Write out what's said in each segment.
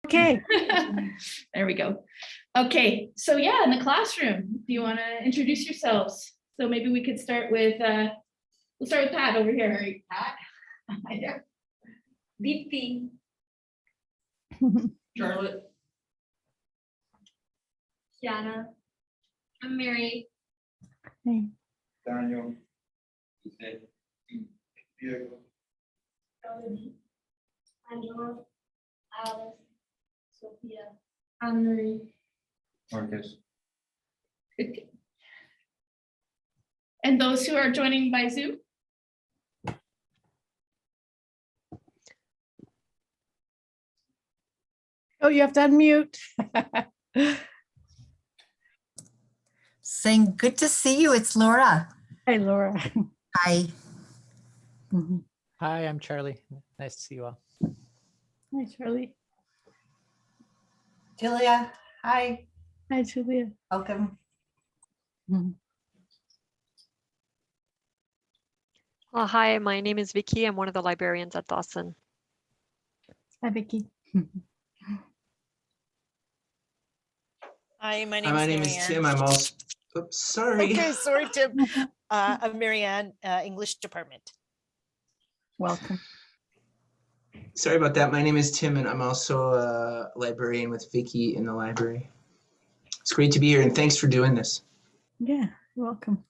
Okay. There we go. Okay, so yeah, in the classroom, do you want to introduce yourselves? So maybe we could start with, we'll start with Pat over here. Right, Pat. Hi there. Deepti. Charlotte. Kiana. I'm Mary. Hey. Daniel. Diego. Elodie. Angela. Alice. Sophia. Anne-Marie. Marcus. And those who are joining by Zoom? Oh, you have to unmute. Saying good to see you. It's Laura. Hi, Laura. Hi. Hi, I'm Charlie. Nice to see you all. Hi, Charlie. Julia. Hi. Hi, Julia. Welcome. Hi, my name is Vicky. I'm one of the librarians at Dawson. Hi, Vicky. Hi, my Hi, my name is Tim. I'm also, oops, sorry. Okay, sorry, Tim. I'm Marianne, English department. Welcome. Sorry about that. My name is Tim, and I'm also a librarian with Vicky in the library. It's great to be here, and thanks for doing this. Yeah, you're welcome.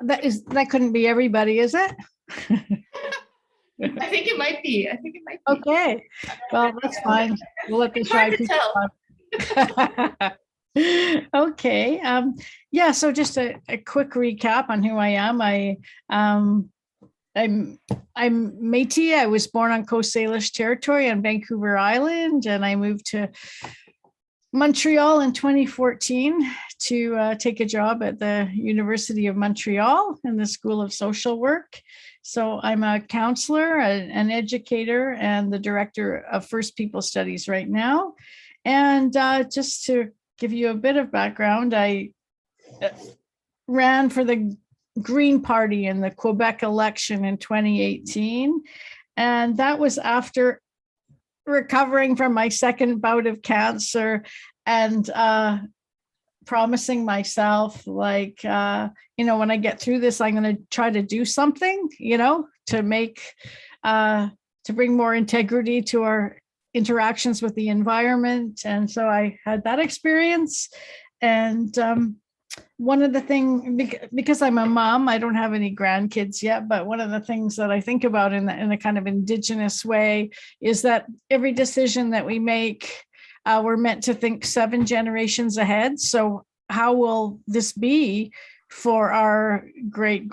That couldn't be everybody, is it? I think it might be. Okay. Well, that's fine. We'll let the shy Hard to people talk. Okay. Yeah, so just a quick recap on who I am. I'm Métis. I was born on Coast Salish territory on Vancouver Island, and I moved to Montreal in 2014 to take a job at the University of Montreal in the School of Social Work. So I'm a counselor, an educator, and the director of First People Studies right now. And just to give you a bit of background, I ran for the Green Party in the Quebec election in 2018. And that was after recovering from my second bout of cancer and promising myself, like, when I get through this, I'm going to try to do something, to make, to bring more integrity to our interactions with the environment. And so I had that experience. And one of the things, because I'm a mom, I don't have any grandkids yet, but one of the things that I think about in a kind of Indigenous way is that every decision that we make, we're meant to think 7 generations ahead. So how will this be for our great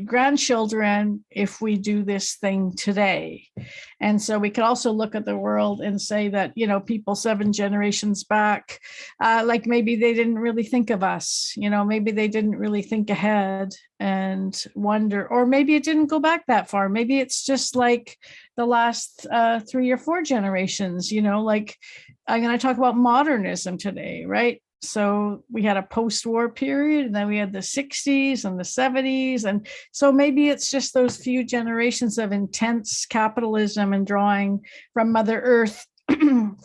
grandchildren if we do this thing today? And so we could also look at the world and say that, people 7 generations back, like maybe they didn't really think of us, maybe they didn't really think ahead and wonder, or maybe it didn't go back that far. Maybe it's just like the last 3 or 4 generations, like I'm going to talk about modernism today, right? So we had a post-war period, and then we had the 60s and the 70s. And so maybe it's just those few generations of intense capitalism and drawing from Mother Earth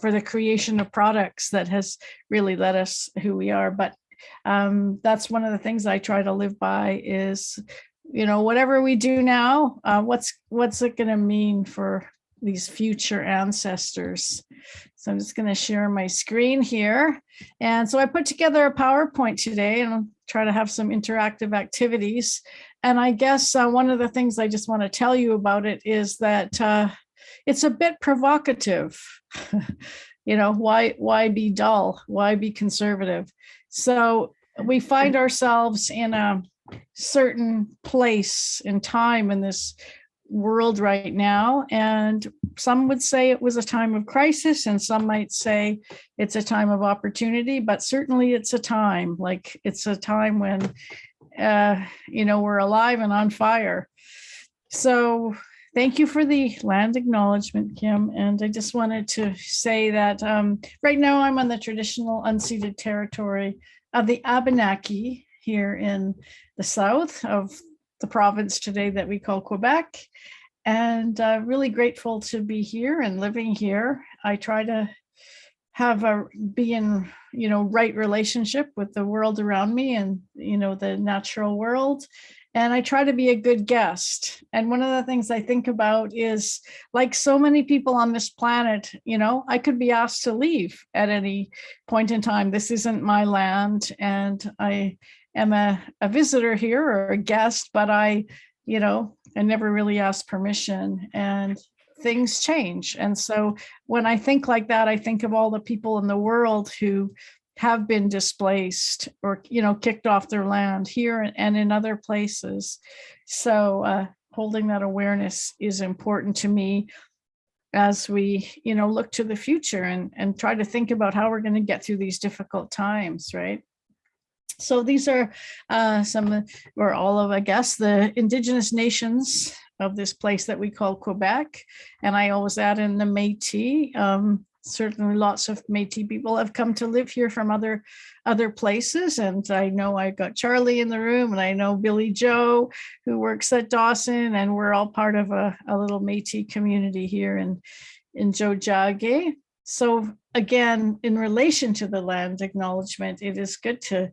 for the creation of products that has really led us who we are. But that's one of the things I try to live by is, whatever we do now, what's it going to mean for these future ancestors? So I'm just going to share my screen here. And so I put together a PowerPoint today, and I'll try to have some interactive activities. And I guess one of the things I just want to tell you about it is that it's a bit provocative. Why be dull? Why be conservative? So we find ourselves in a certain place in time in this world right now, and some would say it was a time of crisis, and some might say it's a time of opportunity, but certainly it's a time when we're alive and on fire. So thank you for the land acknowledgement, Kim. And I just wanted to say that right now I'm on the traditional unceded territory of the Abenaki here in the south of the province today that we call Quebec. And really grateful to be here and living here. I try to be in, right relationship with the world around me and, the natural world. And I try to be a good guest. And one of the things I think about is, like so many people on this planet, I could be asked to leave at any point in time. This isn't my land, and I am a visitor here or a guest, but I never really asked permission, and things change. And so when I think like that, I think of all the people in the world who have been displaced or, kicked off their land here and in other places. So holding that awareness is important to me as we, look to the future and try to think about how we're going to get through these difficult times, right? So these are some, or all of, I guess, the Indigenous nations of this place that we call Quebec. And I always add in the Métis. Certainly lots of Métis people have come to live here from other places. And I know I've got Charlie in the room, and I know Billy Joe, who works at Dawson, and we're all part of a little Métis community here in Jojage. So again, in relation to the land acknowledgement, it is good to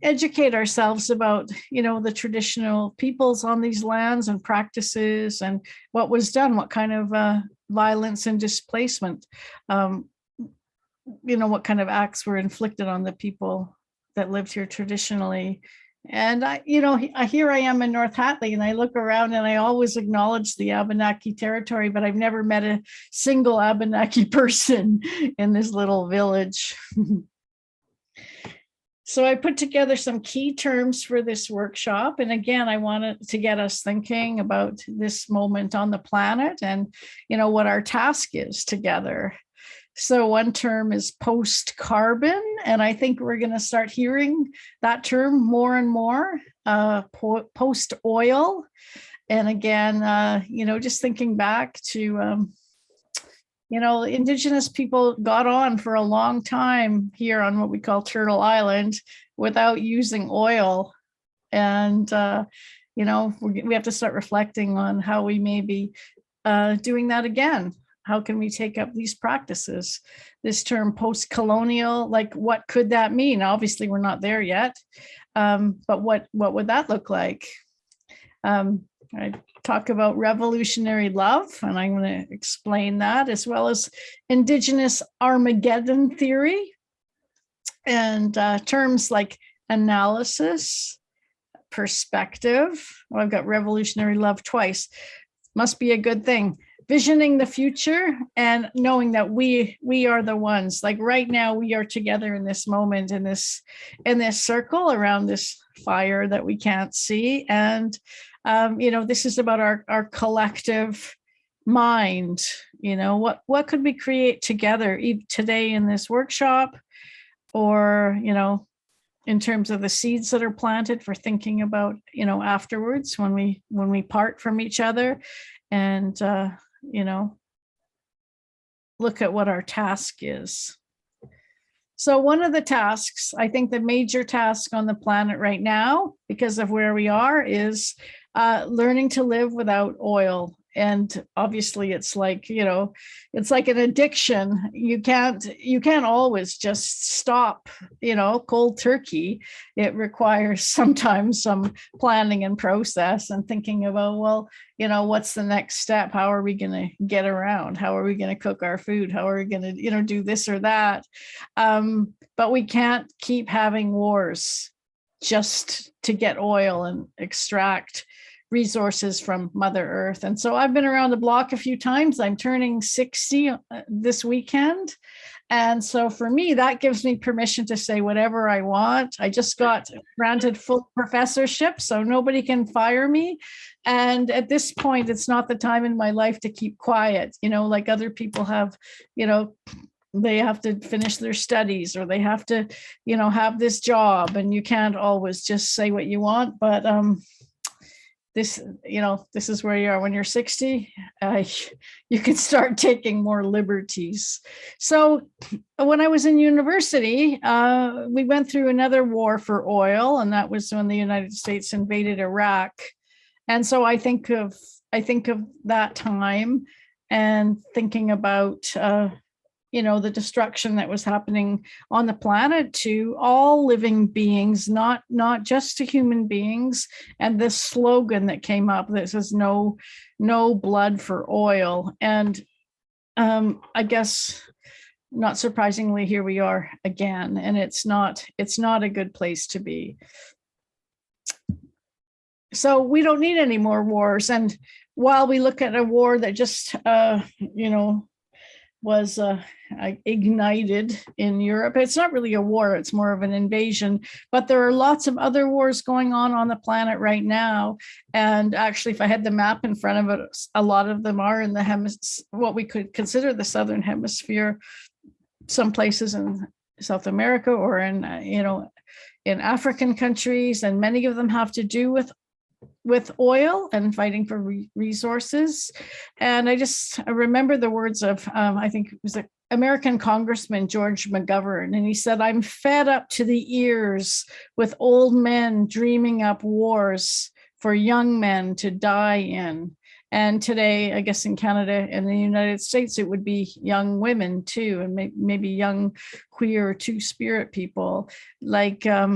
educate ourselves about, the traditional peoples on these lands and practices and what was done, what kind of violence and displacement, what kind of acts were inflicted on the people that lived here traditionally. And here I am in North Hatley, and I look around and I always acknowledge the Abenaki territory, but I've never met a single Abenaki person in this little village. So I put together some key terms for this workshop. And again, I wanted to get us thinking about this moment on the planet and, what our task is together. So one term is post-carbon, and I think we're going to start hearing that term more and more, post-oil. And again, just thinking back to, Indigenous people got on for a long time here on what we call Turtle Island without using oil. And, we have to start reflecting on how we may be doing that again. How can we take up these practices? This term post-colonial, like what could that mean? Obviously, we're not there yet. But what would that look like? I talk about revolutionary love, and I'm going to explain that, as well as Indigenous Armageddon theory and terms like analysis, perspective. Well, I've got revolutionary love twice. Must be a good thing. Visioning the future and knowing that we are the ones. Like right now, we are together in this moment, in this circle around this fire that we can't see. And this is about our collective mind. What could we create together today in this workshop, or in terms of the seeds that are planted for thinking about afterwards when we part from each other, and look at what our task is. So one of the tasks, I think the major task on the planet right now, because of where we are, is learning to live without oil. And obviously it's like, it's like an addiction. You can't always just stop, cold turkey. It requires sometimes some planning and process and thinking about, well, what's the next step? How are we going to get around? How are we going to cook our food? How are we going to, do this or that? But we can't keep having wars just to get oil and extract resources from Mother Earth. And so I've been around the block a few times. I'm turning 60 this weekend. And so for me, that gives me permission to say whatever I want. I just got granted full professorship, so nobody can fire me. And at this point, it's not the time in my life to keep quiet, like other people have, they have to finish their studies, or they have to, have this job, and you can't always just say what you want. But this, this is where you are when you're 60. You can start taking more liberties. So when I was in university, we went through another war for oil, and that was when the United States invaded Iraq. And so I think of that time and thinking about the destruction that was happening on the planet to all living beings, not just to human beings. And this slogan that came up that says no blood for oil. And I guess not surprisingly, here we are again, and it's not a good place to be. So we don't need any more wars. And while we look at a war that just was ignited in Europe. It's not really a war, it's more of an invasion, but there are lots of other wars going on the planet right now. And actually, if I had the map in front of it, a lot of them are in what we could consider the Southern Hemisphere, some places in South America or in African countries, and many of them have to do with oil and fighting for resources. And I remember the words of, I think it was an American Congressman, George McGovern, and he said, "I'm fed up to the ears with old men dreaming up wars for young men to die in." And today, I guess in Canada and the United States, it would be young women too, and maybe young queer or two-spirit people. Like, I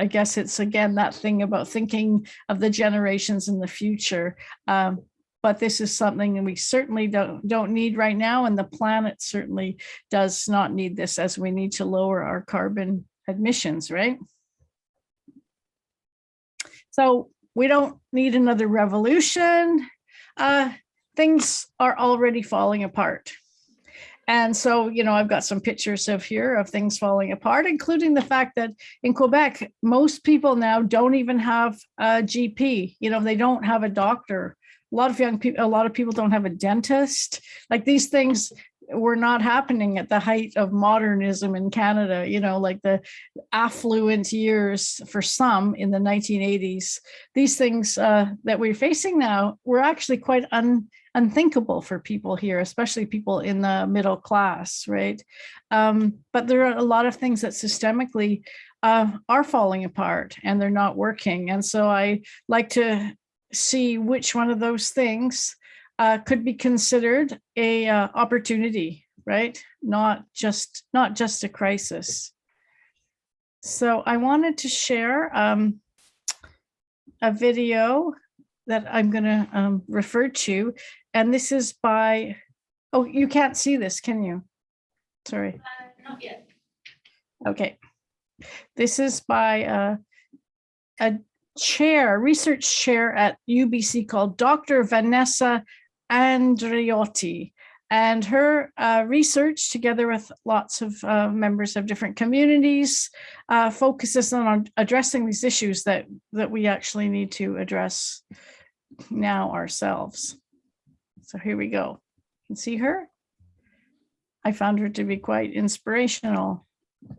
guess it's again that thing about thinking of the generations in the future. But this is something that we certainly don't need right now, and the planet certainly does not need this, as we need to lower our carbon emissions, right? So we don't need another revolution. Things are already falling apart. And so, I've got some pictures of things falling apart, including the fact that in Quebec, most people now don't even have a GP. They don't have a doctor. A lot of people don't have a dentist. Like, these things were not happening at the height of modernism in Canada, like the affluent years for some in the 1980s. These things that we're facing now were actually quite unthinkable for people here, especially people in the middle class, right? But there are a lot of things that systemically are falling apart and they're not working. And so I like to see which one of those things could be considered a opportunity, right? Not just a crisis. So I wanted to share a video that I'm going to refer to, and this is by. Oh, you can't see this, can you? Sorry. Not yet. Okay. This is by a research chair at UBC called Dr. Vanessa Andreotti, and her research, together with lots of members of different communities, focuses on addressing these issues that we actually need to address now ourselves. So here we go. You can see her. I found her to be quite inspirational.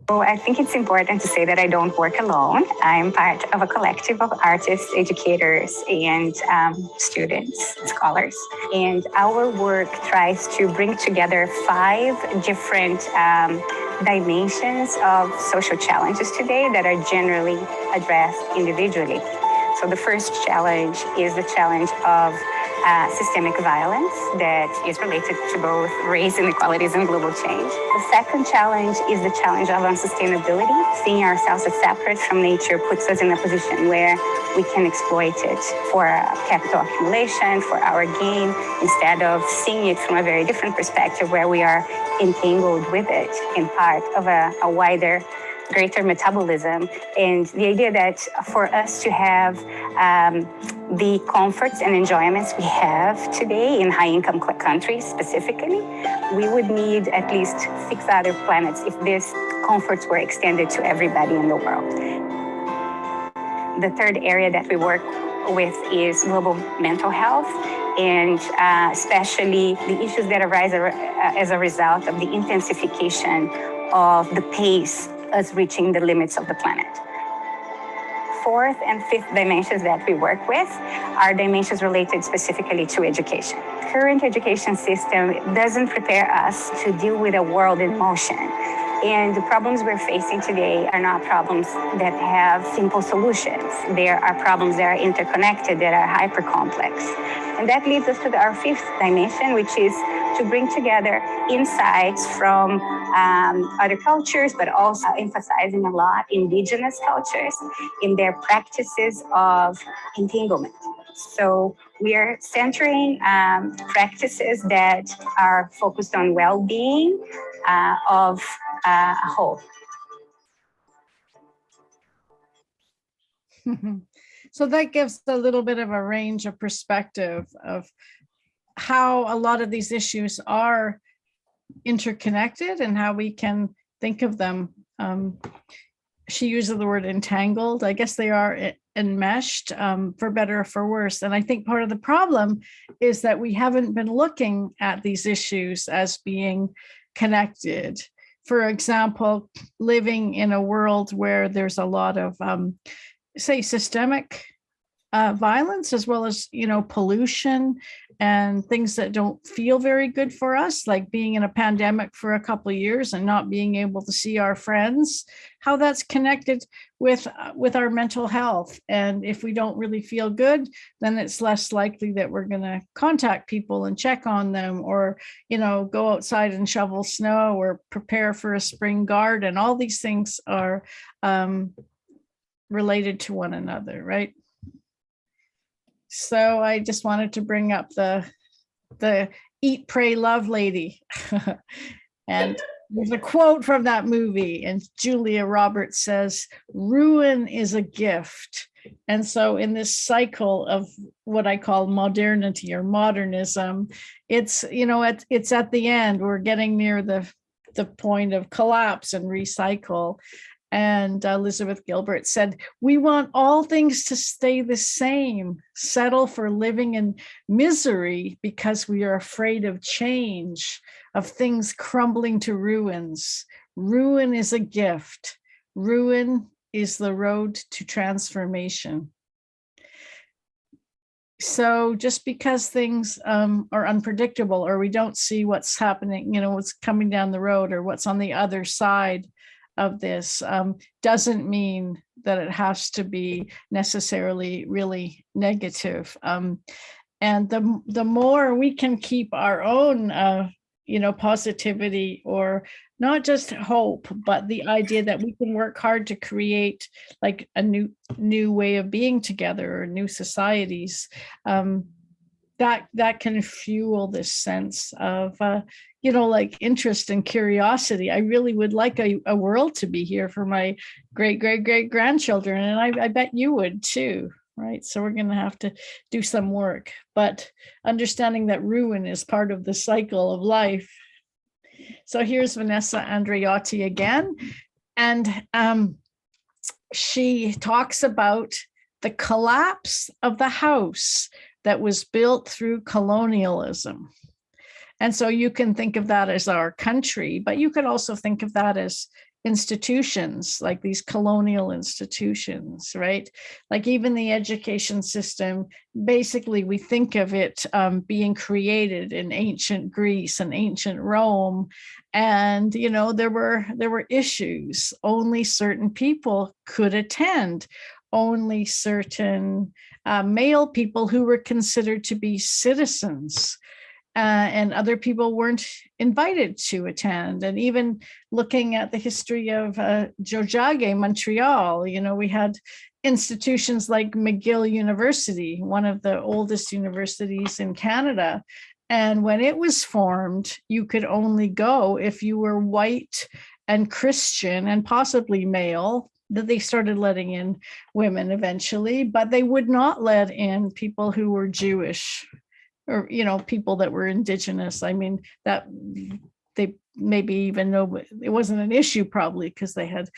So I think it's important to say that I don't work alone. I'm part of a collective of artists, educators, and students, scholars. And our work tries to bring together 5 different dimensions of social challenges today that are generally addressed individually. So the first challenge is the challenge of systemic violence that is related to both race inequalities and global change. The second challenge is the challenge of unsustainability. Seeing ourselves as separate from nature puts us in a position where we can exploit it for capital accumulation, for our gain, instead of seeing it from a very different perspective where we are entangled with it in part of a wider, greater metabolism. And the idea that for us to have the comforts and enjoyments we have today in high-income countries specifically, we would need at least 6 other planets if these comforts were extended to everybody in the world. The third area that we work with is global mental health, and especially the issues that arise as a result of the intensification of the pace us reaching the limits of the planet. fourth and fifth dimensions that we work with are dimensions related specifically to education. Current education system doesn't prepare us to deal with a world in motion. And the problems we're facing today are not problems that have simple solutions. There are problems that are interconnected, that are hyper complex. And that leads us to our fifth dimension, which is to bring together insights from other cultures, but also emphasizing a lot Indigenous cultures in their practices of entanglement. So we are centering practices that are focused on well-being of a whole. So that gives a little bit of a range of perspective of how a lot of these issues are interconnected and how we can think of them. She uses the word entangled. I guess they are enmeshed, for better or for worse. And I think part of the problem is that we haven't been looking at these issues as being connected. For example, living in a world where there's a lot of, say, systemic violence, as well as, pollution and things that don't feel very good for us, like being in a pandemic for a couple of years and not being able to see our friends, how that's connected with our mental health. And if we don't really feel good, then it's less likely that we're going to contact people and check on them, or, go outside and shovel snow or prepare for a spring garden. All these things are related to one another, right? So I just wanted to bring up the Eat, Pray, Love lady. And there's a quote from that movie, and Julia Roberts says, "Ruin is a gift." And so in this cycle of what I call modernity or modernism, it's, it's at the end, we're getting near the point of collapse and recycle. And Elizabeth Gilbert said, "We want all things to stay the same, settle for living in misery because we are afraid of change, of things crumbling to ruins. Ruin is a gift. Ruin is the road to transformation." So just because things are unpredictable, or we don't see what's happening, what's coming down the road, or what's on the other side of this, doesn't mean that it has to be necessarily really negative. And the more we can keep our own, positivity, or not just hope, but the idea that we can work hard to create like a new way of being together, or new societies, that can fuel this sense of like interest and curiosity. I really would like a world to be here for my great grandchildren, and I bet you would too, right? So we're going to have to do some work, but understanding that ruin is part of the cycle of life. So here's Vanessa Andreotti again, and she talks about the collapse of the house that was built through colonialism. And so you can think of that as our country, but you could also think of that as institutions, like these colonial institutions, right? Like even the education system, basically we think of it being created in ancient Greece and ancient Rome. And, there were issues. Only certain people could attend. Only certain male people who were considered to be citizens, and other people weren't invited to attend. And even looking at the history of Jojage, Montreal, we had institutions like McGill University, one of the oldest universities in Canada. And when it was formed, you could only go if you were white and Christian and possibly male. That they started letting in women eventually, but they would not let in people who were Jewish, or people that were Indigenous. I mean, that they maybe even know it wasn't an issue, probably because they had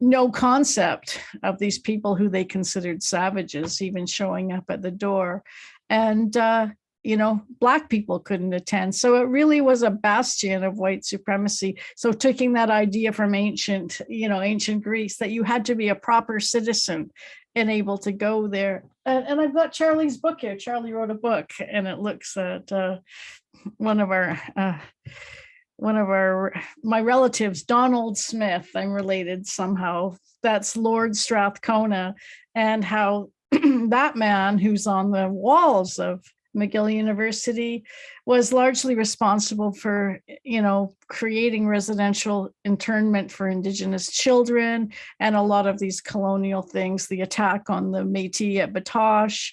no concept of these people who they considered savages even showing up at the door. And Black people couldn't attend. So it really was a bastion of white supremacy. So taking that idea from ancient Greece, that you had to be a proper citizen and able to go there. And I've got Charlie's book here. Charlie wrote a book, and it looks at one of my relatives, Donald Smith. I'm related somehow. That's Lord Strathcona, and how that man, who's on the walls of McGill University, was largely responsible for, creating residential internment for Indigenous children and a lot of these colonial things, the attack on the Métis at Batoche,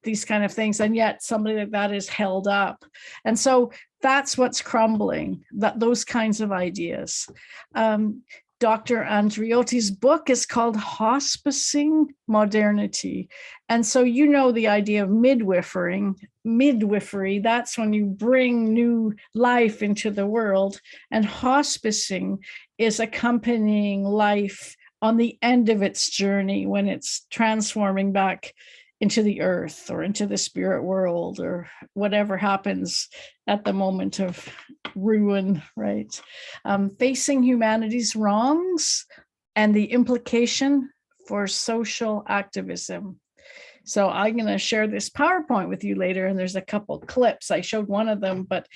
these kind of things. And yet somebody like that is held up. And so that's what's crumbling, those kinds of ideas. Dr. Andreotti's book is called Hospicing Modernity. And so the idea of midwifery, that's when you bring new life into the world. And hospicing is accompanying life on the end of its journey, when it's transforming back into the earth or into the spirit world, or whatever happens at the moment of ruin, right? Facing humanity's wrongs and the implication for social activism. So I'm going to share this PowerPoint with you later, and there's a couple clips. I showed one of them, but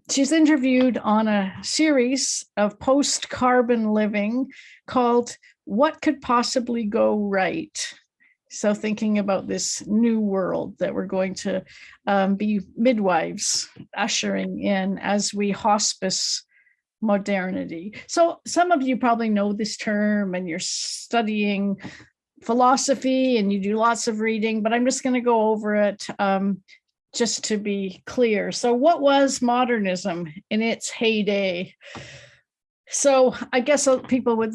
she's interviewed on a series of post-carbon living called What Could Possibly Go Right? So thinking about this new world that we're going to be midwives ushering in as we hospice modernity. So some of you probably know this term, and you're studying philosophy and you do lots of reading, but I'm just going to go over it just to be clear. So what was modernism in its heyday? So I guess people would,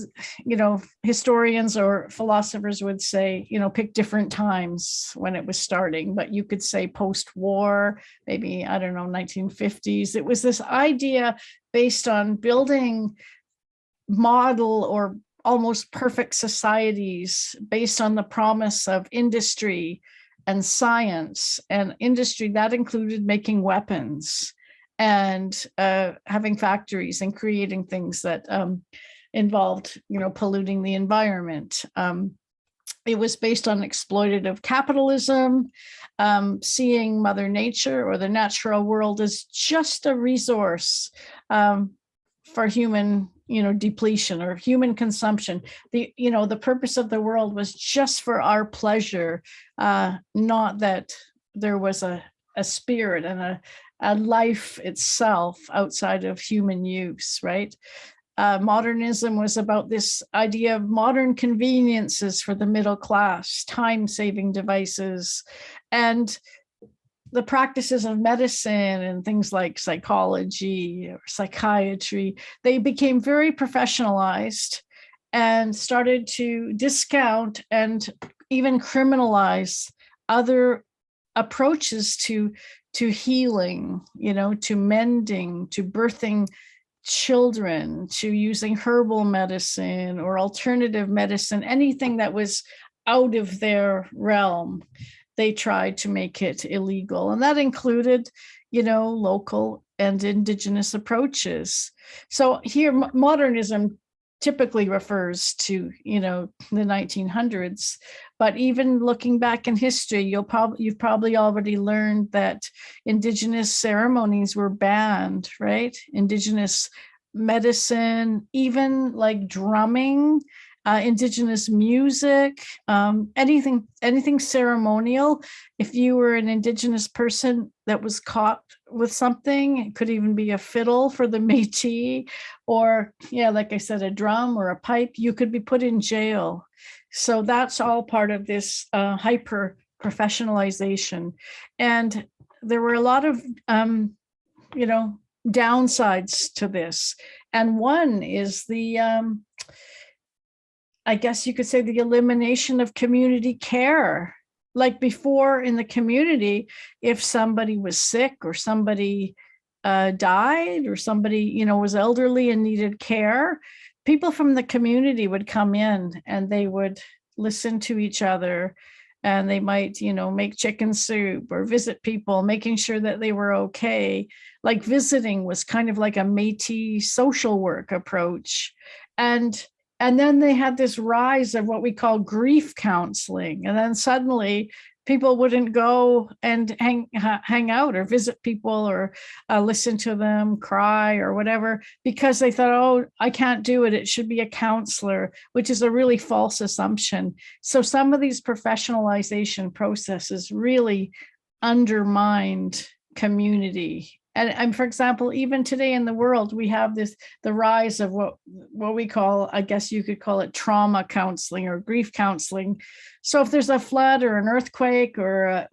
historians or philosophers would say, pick different times when it was starting, but you could say post-war, maybe, 1950s. It was this idea based on building model or almost perfect societies based on the promise of industry and science, and industry that included making weapons and having factories and creating things that involved, polluting the environment. It was based on exploitative capitalism, seeing Mother Nature or the natural world as just a resource for human, depletion or human consumption. The purpose of the world was just for our pleasure, not that there was a spirit and a life itself outside of human use, right? Modernism was about this idea of modern conveniences for the middle class, time-saving devices, and the practices of medicine and things like psychology or psychiatry. They became very professionalized and started to discount and even criminalize other approaches to healing, to mending, to birthing children, to using herbal medicine or alternative medicine, anything that was out of their realm. They tried to make it illegal. And that included, local and Indigenous approaches. So here, modernism typically refers to, the 1900s. But even looking back in history, you've probably already learned that Indigenous ceremonies were banned, right? Indigenous medicine, even like drumming, Indigenous music, anything ceremonial. If you were an Indigenous person that was caught with something, it could even be a fiddle for the Métis, or like I said, a drum or a pipe, you could be put in jail. So that's all part of this hyper professionalization. And there were a lot of downsides to this. And one is the I guess you could say the elimination of community care. Like before in the community, if somebody was sick or somebody died or somebody, was elderly and needed care, people from the community would come in and they would listen to each other and they might, make chicken soup or visit people, making sure that they were okay. Like visiting was kind of like a Métis social work approach. And then they had this rise of what we call grief counseling. And then suddenly people wouldn't go and hang out or visit people or listen to them cry or whatever, because they thought, oh, I can't do it. It should be a counselor, which is a really false assumption. So some of these professionalization processes really undermined community. And for example, even today in the world, we have the rise of what we call, I guess you could call it trauma counseling or grief counseling. So if there's a flood or an earthquake or,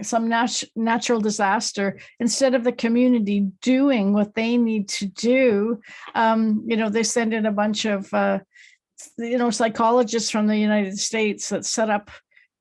some natural disaster, instead of the community doing what they need to do, they send in a bunch of, psychologists from the United States that set up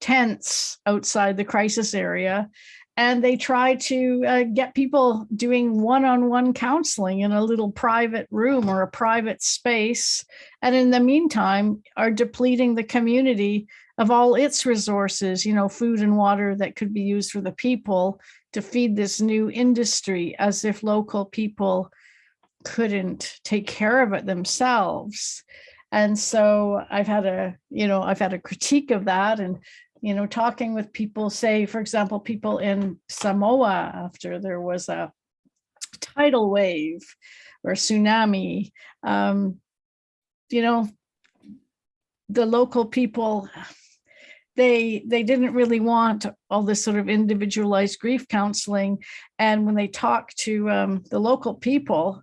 tents outside the crisis area. And they try to get people doing one-on-one counseling in a little private room or a private space. And in the meantime, are depleting the community of all its resources, food and water that could be used for the people to feed this new industry, as if local people couldn't take care of it themselves. And so I've had a critique of that, and talking with people, say, for example, people in Samoa after there was a tidal wave or a tsunami, the local people, they didn't really want all this sort of individualized grief counseling. And when they talked to the local people,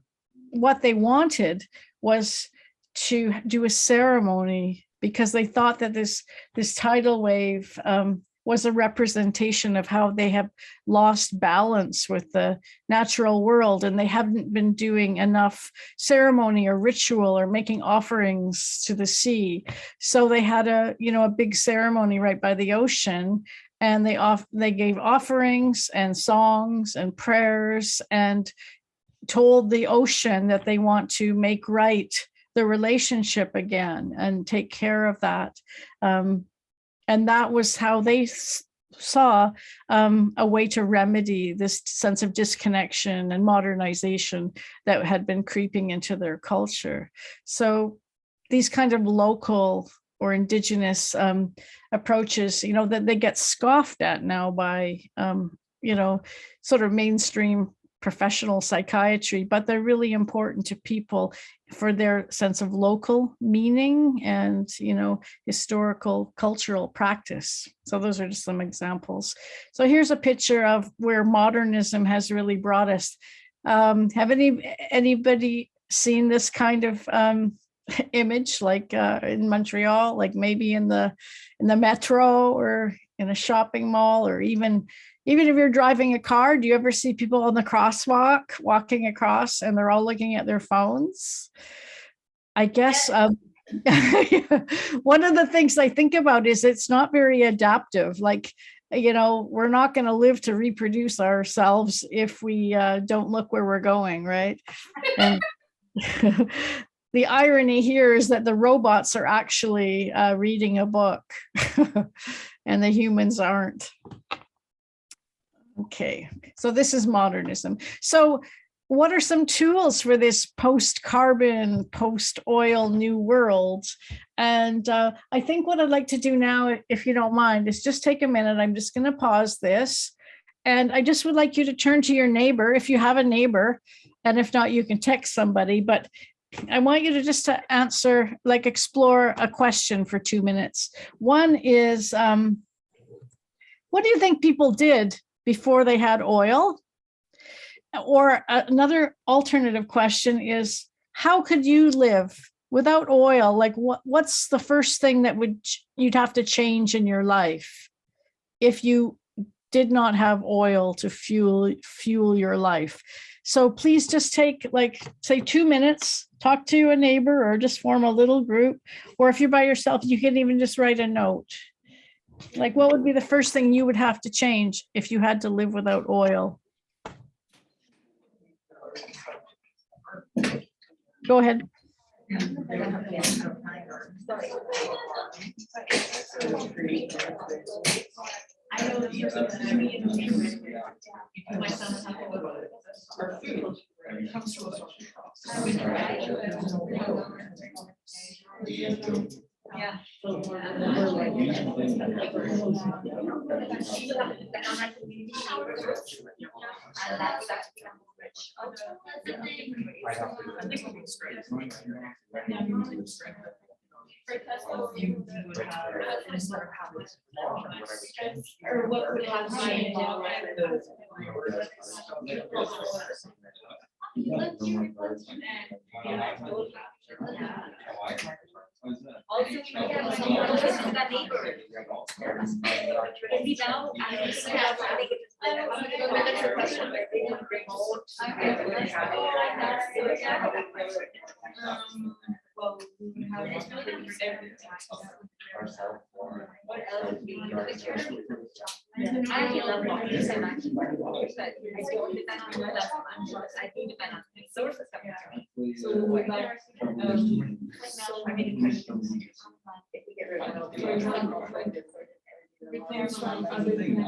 what they wanted was to do a ceremony, because they thought that this tidal wave was a representation of how they have lost balance with the natural world, and they haven't been doing enough ceremony or ritual or making offerings to the sea. So they had a big ceremony right by the ocean, and they gave offerings and songs and prayers and told the ocean that they want to make right the relationship again and take care of that. And that was how they saw a way to remedy this sense of disconnection and modernization that had been creeping into their culture. So these kind of local or indigenous approaches, that they get scoffed at now by, sort of mainstream professional psychiatry, but they're really important to people for their sense of local meaning and, historical cultural practice. So those are just some examples. So here's a picture of where modernism has really brought us. Have anybody seen this kind of image, like in Montreal, like maybe in the metro or in a shopping mall, or even if you're driving a car? Do you ever see people on the crosswalk walking across and they're all looking at their phones? I guess one of the things I think about is it's not very adaptive. Like, we're not going to live to reproduce ourselves if we don't look where we're going, right? And the irony here is that the robots are actually reading a book and the humans aren't. Okay, so this is modernism. So what are some tools for this post-carbon, post-oil new world? And I think what I'd like to do now, if you don't mind, is just take a minute. I'm just going to pause this. And I just would like you to turn to your neighbor, if you have a neighbor. And if not, you can text somebody. But I want you to just to answer, like explore a question for 2 minutes. One is, what do you think people did before they had oil? Or another alternative question is, how could you live without oil? Like what's the first thing that you'd have to change in your life if you did not have oil to fuel your life? So please just take, like, say 2 minutes, talk to a neighbor or just form a little group. Or if you're by yourself, you can even just write a note. Like, what would be the first thing you would have to change if you had to live without oil? Go ahead. I know that you're my son has our food comes to us. Yeah. Or what would have changed? Also, we have some relationships with that neighbor. Is he now? Well, we have what else? I love walking so much. I don't depend on that much. I do depend on the sources coming to me. So, so many questions. If we get rid of it.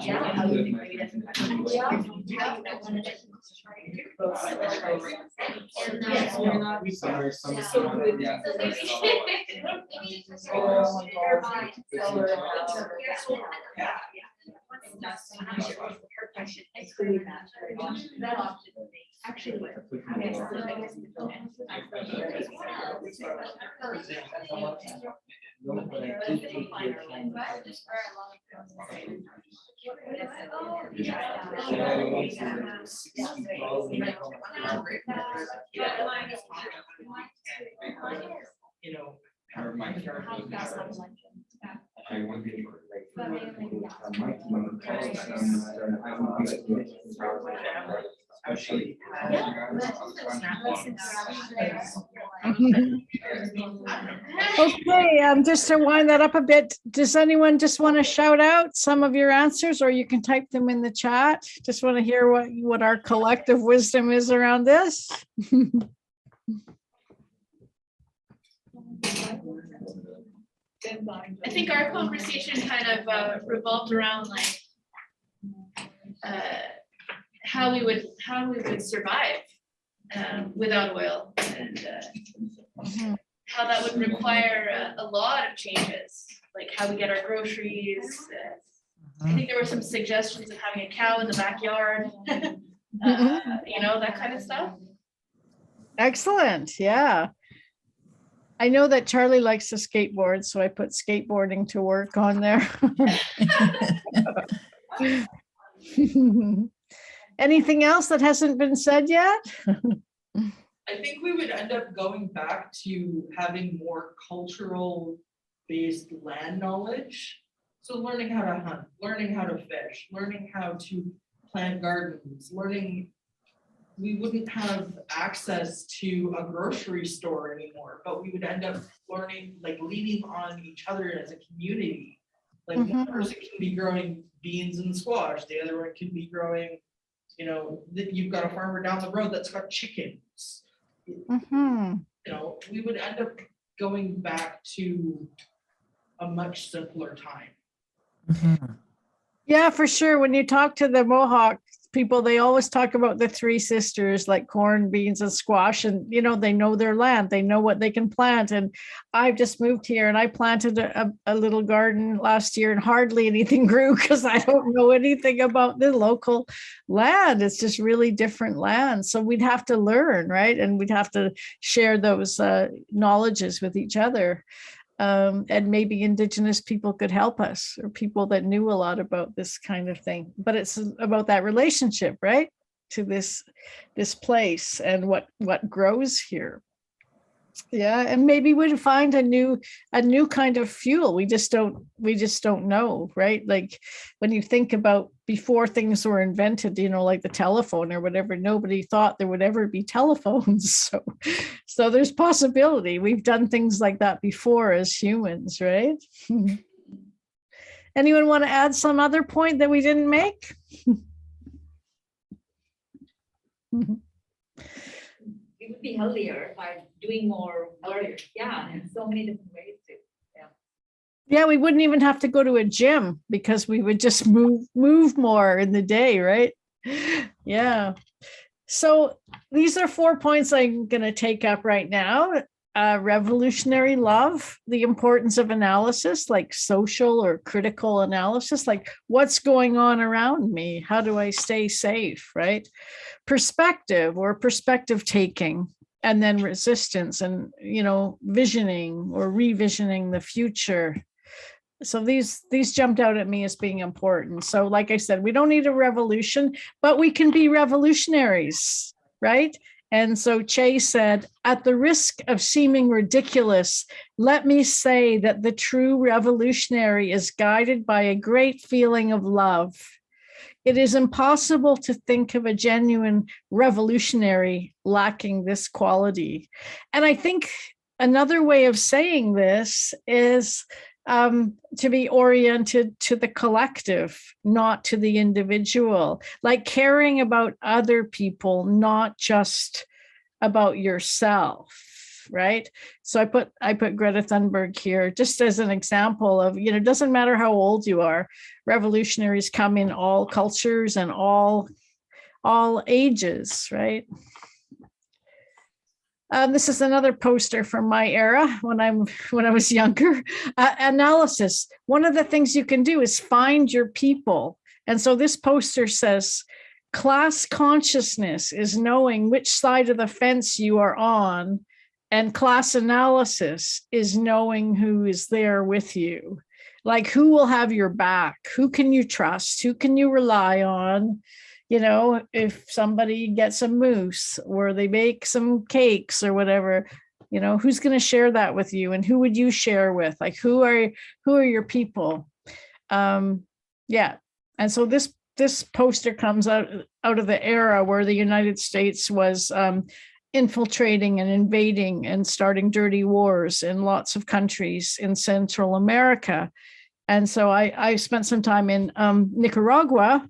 Yeah, I would think maybe that's. Actually, You know, Okay, just to wind that up a bit, does anyone just want to shout out some of your answers, or you can type them in the chat? Just want to hear what our collective wisdom is around this. I think our conversation kind of revolved around like how we would survive without oil, and how that would require a lot of changes, like how we get our groceries. I think there were some suggestions of having a cow in the backyard, you know, that kind of stuff. Excellent. Yeah. I know that Charlie likes to skateboard, so I put skateboarding to work on there. Anything else that hasn't been said yet? I think we would end up going back to having more cultural based land knowledge. So learning how to hunt, learning how to fish, learning how to plant gardens, we wouldn't have access to a grocery store anymore, but we would end up learning, like leaning on each other as a community. Like one person can be growing beans and squash, the other one can be growing, you know, you've got a farmer down the road that's got chickens. You know, we would end up going back to a much simpler time. Yeah, for sure. When you talk to the Mohawk people, they always talk about the three sisters, like corn, beans, and squash. And, you know, they know their land, they know what they can plant. And I've just moved here and I planted a little garden last year and hardly anything grew because I don't know anything about the local land. It's just really different land. So we'd have to learn, right? And we'd have to share those knowledges with each other. And maybe Indigenous people could help us, or people that knew a lot about this kind of thing. But it's about that relationship, right, to this place and what grows here. Yeah, and maybe we'd find a new kind of fuel. We just don't know, right? Like when you think about before things were invented, you know, like the telephone or whatever, nobody thought there would ever be telephones. So there's possibility. We've done things like that before as humans, right? Anyone want to add some other point that we didn't make? It would be healthier by doing more work. Yeah, and so many different ways to Yeah, we wouldn't even have to go to a gym because we would just move more in the day, right? Yeah. So these are 4 points I'm going to take up right now. Revolutionary love, the importance of analysis, like social or critical analysis, like what's going on around me? How do I stay safe, right? Perspective or perspective taking, and then resistance and, visioning or revisioning the future. So these jumped out at me as being important. So like I said, we don't need a revolution, but we can be revolutionaries, right? And so Che said, at the risk of seeming ridiculous, let me say that the true revolutionary is guided by a great feeling of love. It is impossible to think of a genuine revolutionary lacking this quality. And I think another way of saying this is to be oriented to the collective, not to the individual, like caring about other people, not just about yourself, right? So I put Greta Thunberg here just as an example of, it doesn't matter how old you are, revolutionaries come in all cultures and all ages, right? This is another poster from my era when I was younger. Analysis. One of the things you can do is find your people. And so this poster says, class consciousness is knowing which side of the fence you are on, and class analysis is knowing who is there with you. Like, who will have your back? Who can you trust? Who can you rely on? If somebody gets a moose or they bake some cakes or whatever, who's going to share that with you, and who would you share with? Like, who are your people? Yeah. And so this poster comes out of the era where the United States was infiltrating and invading and starting dirty wars in lots of countries in Central America. And so I spent some time in Nicaragua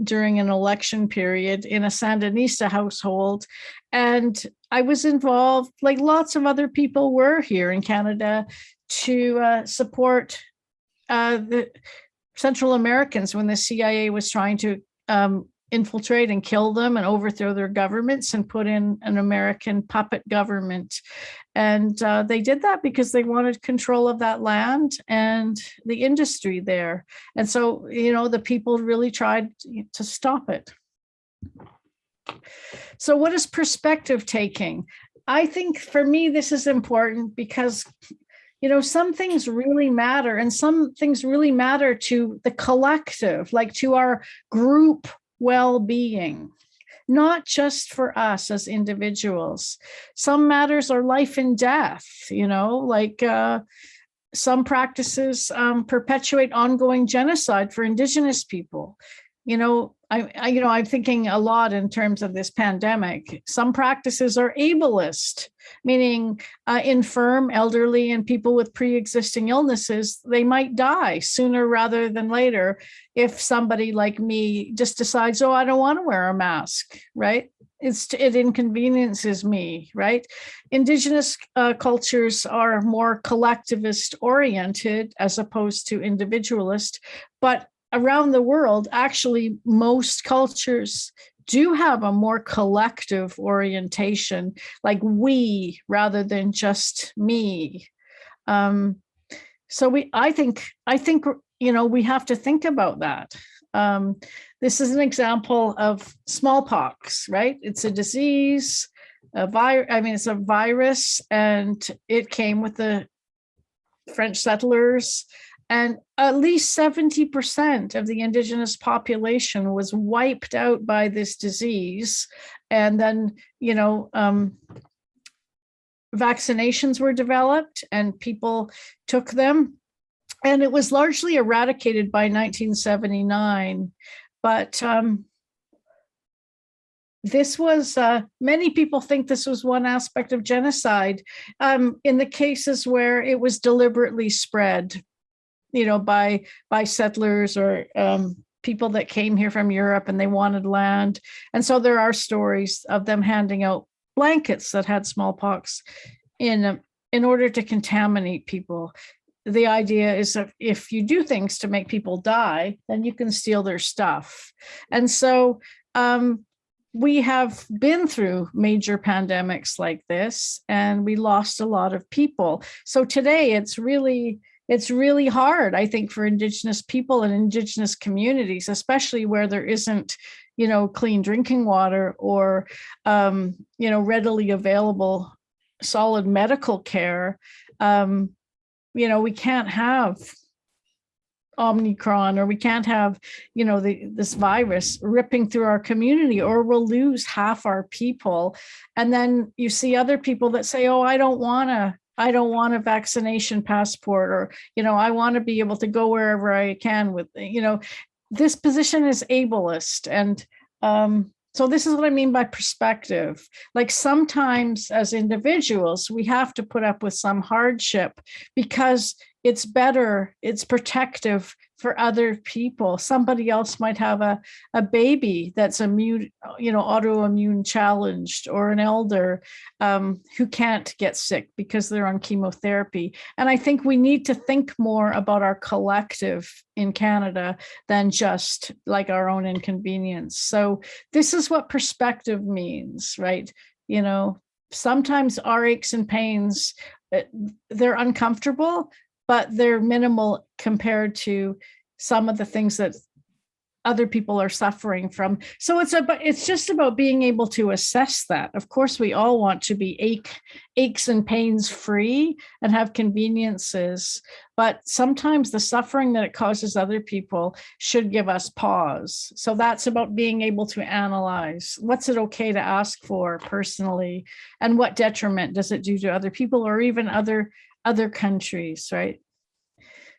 during an election period in a Sandinista household. And I was involved, like lots of other people were here in Canada, to support the Central Americans when the CIA was trying to infiltrate and kill them and overthrow their governments and put in an American puppet government. And they did that because they wanted control of that land and the industry there. And so, the people really tried to stop it. So what is perspective taking? I think for me, this is important because some things really matter, and some things really matter to the collective, like to our group well-being, not just for us as individuals. Some matters are life and death, like some practices perpetuate ongoing genocide for Indigenous people. I'm thinking a lot in terms of this pandemic. Some practices are ableist, meaning infirm, elderly, and people with pre-existing illnesses, they might die sooner rather than later if somebody like me just decides, oh, I don't want to wear a mask, right? It inconveniences me, right? Indigenous cultures are more collectivist oriented as opposed to individualist, but around the world, actually, most cultures do have a more collective orientation, like we rather than just me. So I think we have to think about that. This is an example of smallpox, right? It's a disease, it's a virus, and it came with the French settlers. And at least 70% of the Indigenous population was wiped out by this disease. And then, vaccinations were developed and people took them. And it was largely eradicated by 1979. But this was, many people think this was one aspect of genocide in the cases where it was deliberately spread, by settlers or people that came here from Europe and they wanted land. And so there are stories of them handing out blankets that had smallpox in order to contaminate people. the idea is that if you do things to make people die, then you can steal their stuff. And so we have been through major pandemics like this, and we lost a lot of people. So today it's really hard, I think, for Indigenous people and Indigenous communities, especially where there isn't, clean drinking water or, readily available solid medical care. We can't have Omicron, or we can't have, this virus ripping through our community, or we'll lose half our people. And then you see other people that say, oh, I don't want a vaccination passport, or, I want to be able to go wherever I can with, this position is ableist. And so this is what I mean by perspective. Like sometimes as individuals, we have to put up with some hardship because it's better, it's protective for other people. Somebody else might have a baby that's autoimmune challenged, or an elder who can't get sick because they're on chemotherapy. And I think we need to think more about our collective in Canada than just like our own inconvenience. So this is what perspective means, right? Sometimes our aches and pains, they're uncomfortable, but they're minimal compared to some of the things that other people are suffering from. So it's just about being able to assess that. Of course, we all want to be aches and pains free and have conveniences, but sometimes the suffering that it causes other people should give us pause. So that's about being able to analyze, what's it okay to ask for personally, and what detriment does it do to other people, or even other countries, right?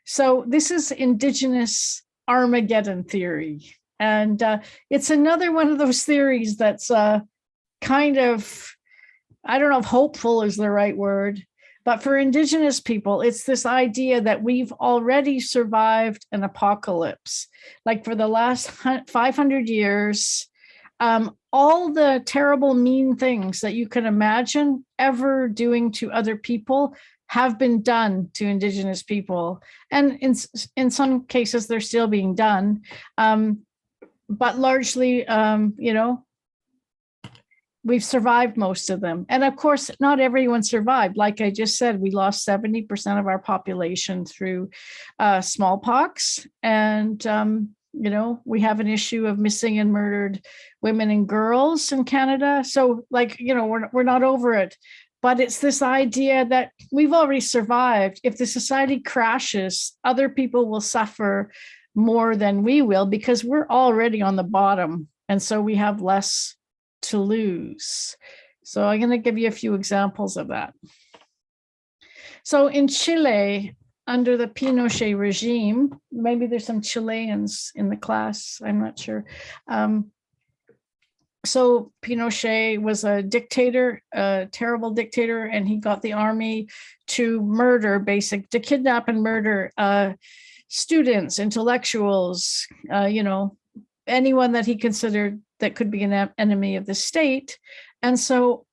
So this is Indigenous Armageddon theory. And it's another one of those theories that's kind of, I don't know if hopeful is the right word, but for Indigenous people, it's this idea that we've already survived an apocalypse. Like for the last 500 years, all the terrible, mean things that you can imagine ever doing to other people have been done to Indigenous people. And in some cases, they're still being done. But largely, we've survived most of them. And of course, not everyone survived. Like I just said, we lost 70% of our population through smallpox. And, we have an issue of missing and murdered women and girls in Canada. So we're not over it. But it's this idea that we've already survived. If the society crashes, other people will suffer more than we will because we're already on the bottom. And so we have less to lose. So I'm going to give you a few examples of that. So in Chile, under the Pinochet regime, maybe there's some Chileans in the class, I'm not sure. So Pinochet was a dictator, a terrible dictator, and he got the army to kidnap and murder students, intellectuals, anyone that he considered that could be an enemy of the state. And so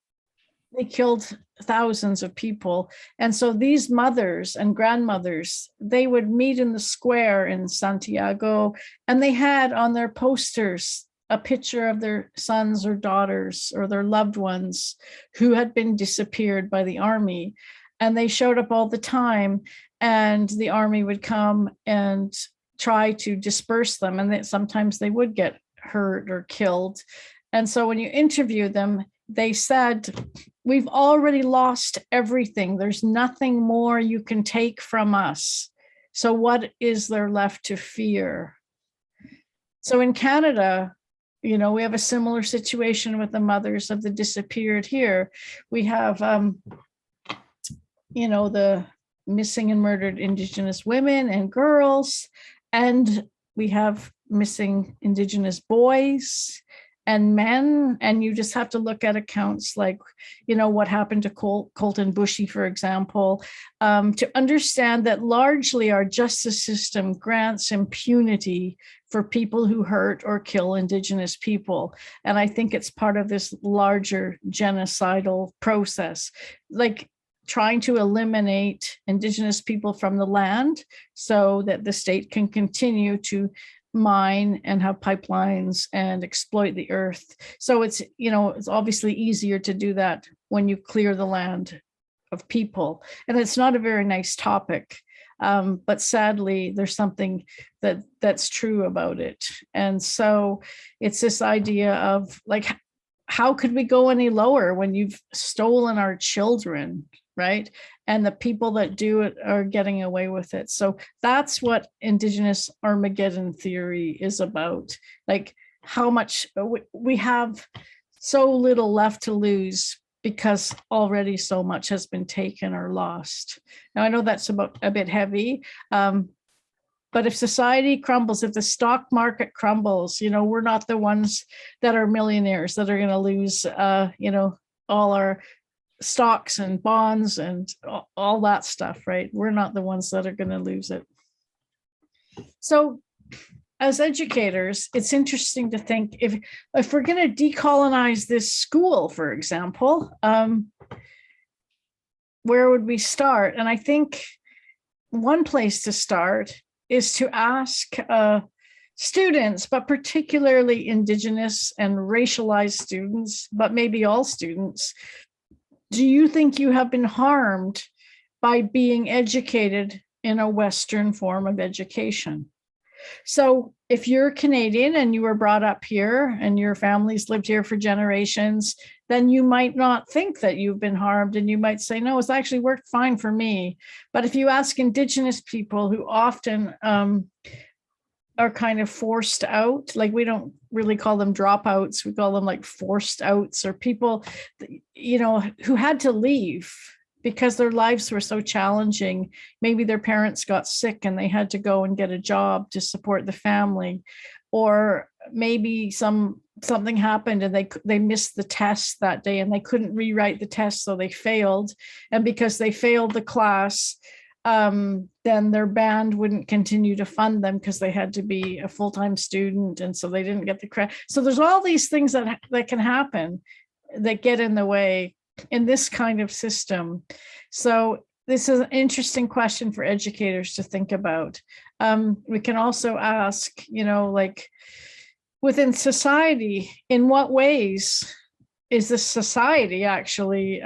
they killed thousands of people. And so these mothers and grandmothers, they would meet in the square in Santiago, and they had on their posters a picture of their sons or daughters or their loved ones who had been disappeared by the army. And they showed up all the time, and the army would come and try to disperse them. And sometimes they would get hurt or killed. And so when you interview them, they said, we've already lost everything. There's nothing more you can take from us. So what is there left to fear? So in Canada, we have a similar situation with the mothers of the disappeared here. We have, the missing and murdered Indigenous women and girls, and we have missing Indigenous boys and men. And you just have to look at accounts like, what happened to Colton Bushy, for example, to understand that largely our justice system grants impunity for people who hurt or kill Indigenous people. And I think it's part of this larger genocidal process. Like trying to eliminate Indigenous people from the land so that the state can continue to mine and have pipelines and exploit the earth. So it's, it's obviously easier to do that when you clear the land of people. And it's not a very nice topic. But sadly, there's something that's true about it. And so it's this idea of like, how could we go any lower when you've stolen our children, right? And the people that do it are getting away with it. So that's what Indigenous Armageddon theory is about. Like how much we have so little left to lose because already so much has been taken or lost. Now, I know that's about a bit heavy, but if society crumbles, if the stock market crumbles, we're not the ones that are millionaires that are going to lose, all our stocks and bonds and all that stuff, right? We're not the ones that are going to lose it. So as educators, it's interesting to think if we're going to decolonize this school, for example, where would we start? And I think one place to start is to ask students, but particularly Indigenous and racialized students, but maybe all students, do you think you have been harmed by being educated in a Western form of education? So if you're Canadian and you were brought up here and your family's lived here for generations, then you might not think that you've been harmed and you might say, no, it's actually worked fine for me. But if you ask Indigenous people who often are kind of forced out, like we don't really call them dropouts, we call them like forced outs, or people, who had to leave because their lives were so challenging. Maybe their parents got sick and they had to go and get a job to support the family, or maybe something happened and they missed the test that day and they couldn't rewrite the test, so they failed. And because they failed the class, then their band wouldn't continue to fund them because they had to be a full-time student, and so they didn't get the credit. So there's all these things that can happen that get in the way in this kind of system. So this is an interesting question for educators to think about. We can also ask, like within society, in what ways is this society actually,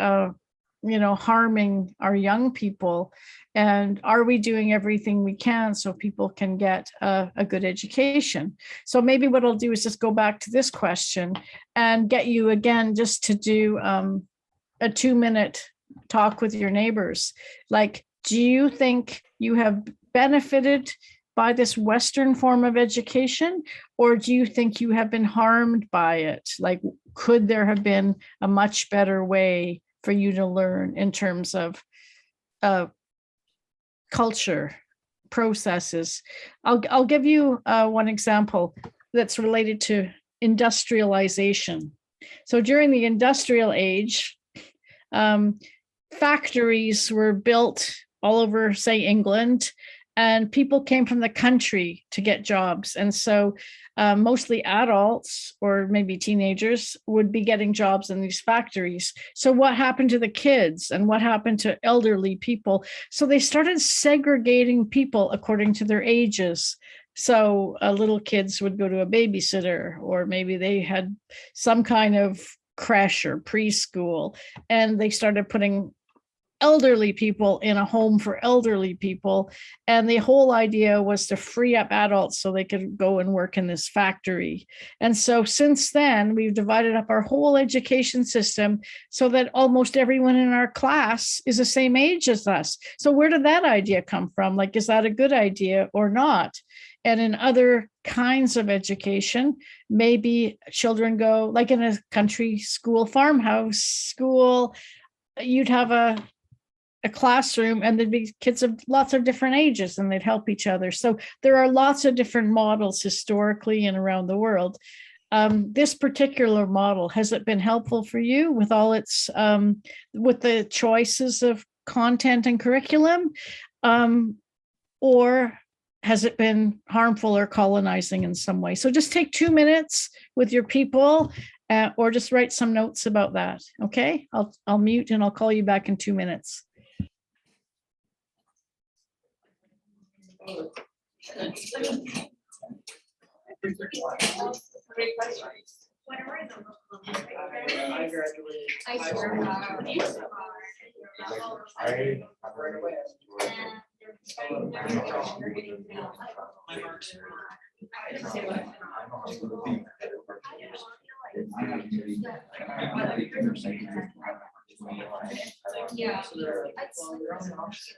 harming our young people? And are we doing everything we can so people can get a good education? So maybe what I'll do is just go back to this question and get you again just to do a 2-minute talk with your neighbors. Like, do you think you have benefited by this Western form of education, or do you think you have been harmed by it? Like, could there have been a much better way for you to learn in terms of culture processes? I'll give you one example that's related to industrialization. So during the industrial age, factories were built all over, say, England, and people came from the country to get jobs. And so mostly adults or maybe teenagers would be getting jobs in these factories. So what happened to the kids and what happened to elderly people? So they started segregating people according to their ages. So little kids would go to a babysitter, or maybe they had some kind of creche or preschool, and they started putting elderly people in a home for elderly people. And the whole idea was to free up adults so they could go and work in this factory. And so since then, we've divided up our whole education system so that almost everyone in our class is the same age as us. So where did that idea come from? Like, is that a good idea or not? And in other kinds of education, maybe children go, like in a country school, farmhouse school, you'd have a classroom and there'd be kids of lots of different ages and they'd help each other. So there are lots of different models historically and around the world. This particular model, has it been helpful for you with all its, with the choices of content and curriculum? Or has it been harmful or colonizing in some way? So just take 2 minutes with your people, or just write some notes about that. Okay, I'll mute and I'll call you back in 2 minutes. Great question. I graduated. I swear. Right away. My marks were. I didn't say what. Yeah. So they're like, well, you're on the opposite.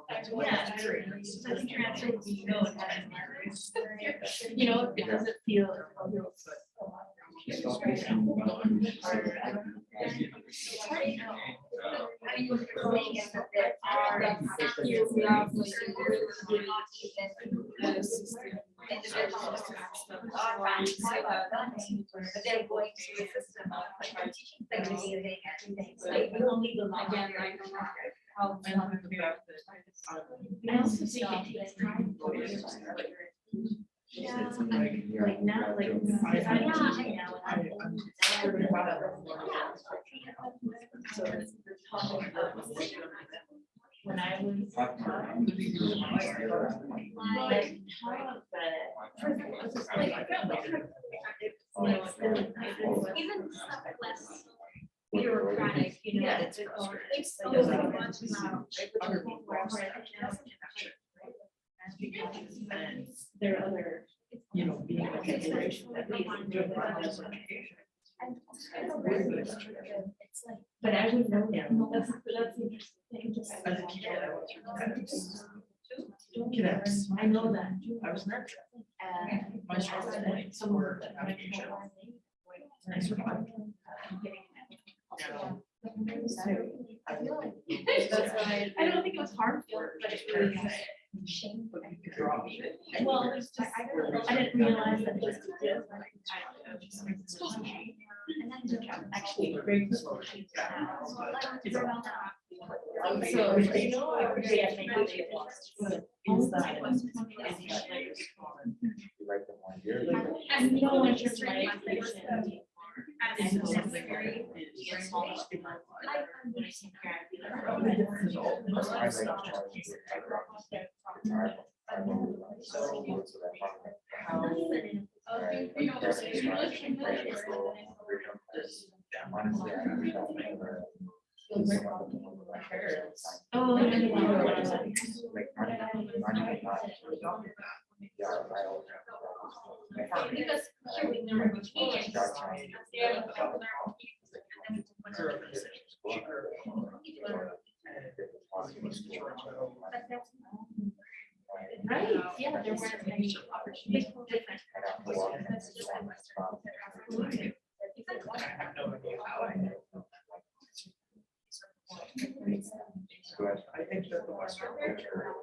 Yeah. I think your answer would be no. You know, it doesn't feel. They're going to a system of teaching segregating and things like we only go again like how I love the fact that. I also think it takes time. Like now, like. So it's the topic of when I was. Like, even stuff less bureaucratic, you know, it's so much now. There are other. You know, being a generation that they do this on occasion. But I would know that. That's interesting. As a kid, I went through cadets. I know that. I was nurtured. My strongest points were navigation. And I survived. Now, That's why I don't think it was harmful, but it really. but you could draw me. Well, it's just, I didn't realize that just did. Actually, very cool. So, you know, I appreciate it. Inside. And no one just my information. And something very small. Oh, because here we never go right, yeah, there weren't many opportunities. Different. I think that the Western culture.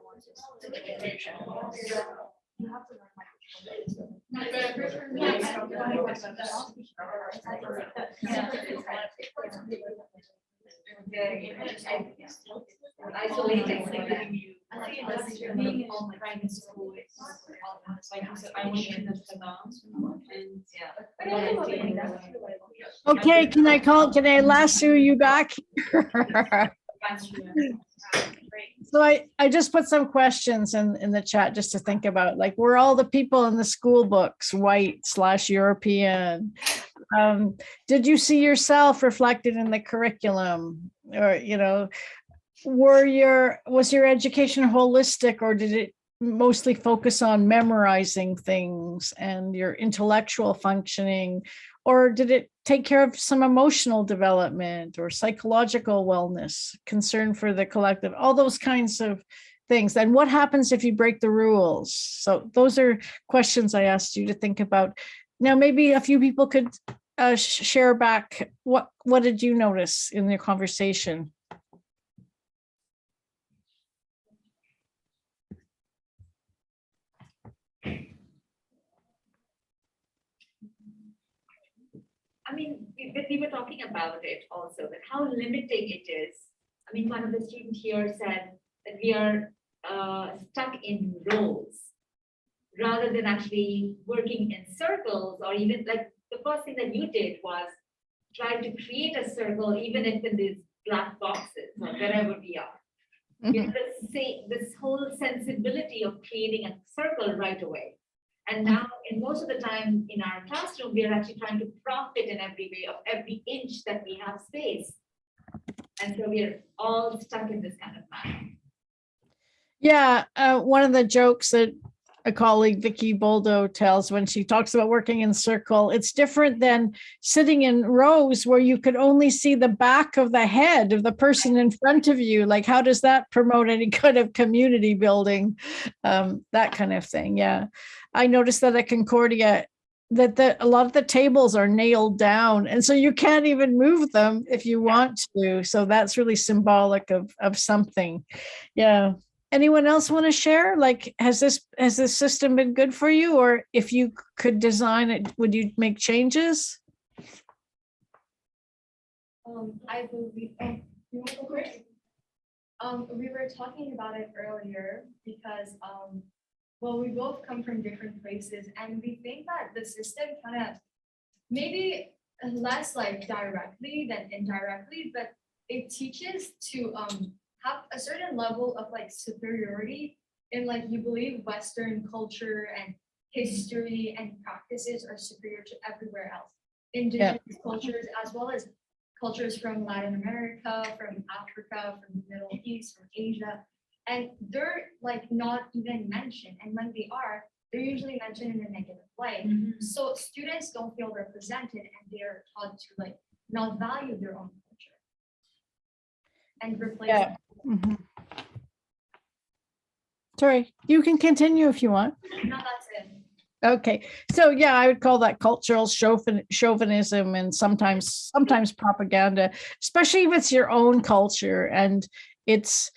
Okay, can I lasso you back? So I just put some questions in the chat just to think about, like, were all the people in the school books white/European? Did you see yourself reflected in the curriculum? Or, you know, was your education holistic, or did it mostly focus on memorizing things and your intellectual functioning? Or did it take care of some emotional development or psychological wellness, concern for the collective, all those kinds of things? And what happens if you break the rules? So those are questions I asked you to think about. Now, maybe a few people could share back, what did you notice in the conversation? I mean, we were talking about it also, that how limiting it is. I mean, one of the students here said that we are stuck in roles rather than actually working in circles, or even like the first thing that you did was try to create a circle, even if in these black boxes or wherever we are. This whole sensibility of creating a circle right away. And now, in most of the time in our classroom, we are actually trying to profit in every way of every inch that we have space. And so we are all stuck in this kind of manner. Yeah, one of the jokes that a colleague, Vicky Boldo, tells when she talks about working in circle, it's different than sitting in rows where you could only see the back of the head of the person in front of you. Like, how does that promote any kind of community building? That kind of thing. Yeah. I noticed that at Concordia, that a lot of the tables are nailed down, and so you can't even move them if you want to. So that's really symbolic of something. Yeah. Anyone else want to share? Like, has this system been good for you? Or if you could design it, would you make changes? I believe, you want to go first? We were talking about it earlier because, well, we both come from different places, and we think that the system kind of maybe less like directly than indirectly, but it teaches to have a certain level of like superiority in, like, you believe Western culture and history and practices are superior to everywhere else. Indigenous cultures, as well as cultures from Latin America, from Africa, from the Middle East, from Asia, and they're like not even mentioned. And when they are, they're usually mentioned in a negative light. So students don't feel represented, and they're taught to like not value their own culture and replace it. Mhm. Sorry, you can continue if you want. No, that's it. Okay, so yeah, I would call that cultural chauvinism and sometimes propaganda, especially if it's your own culture, and it's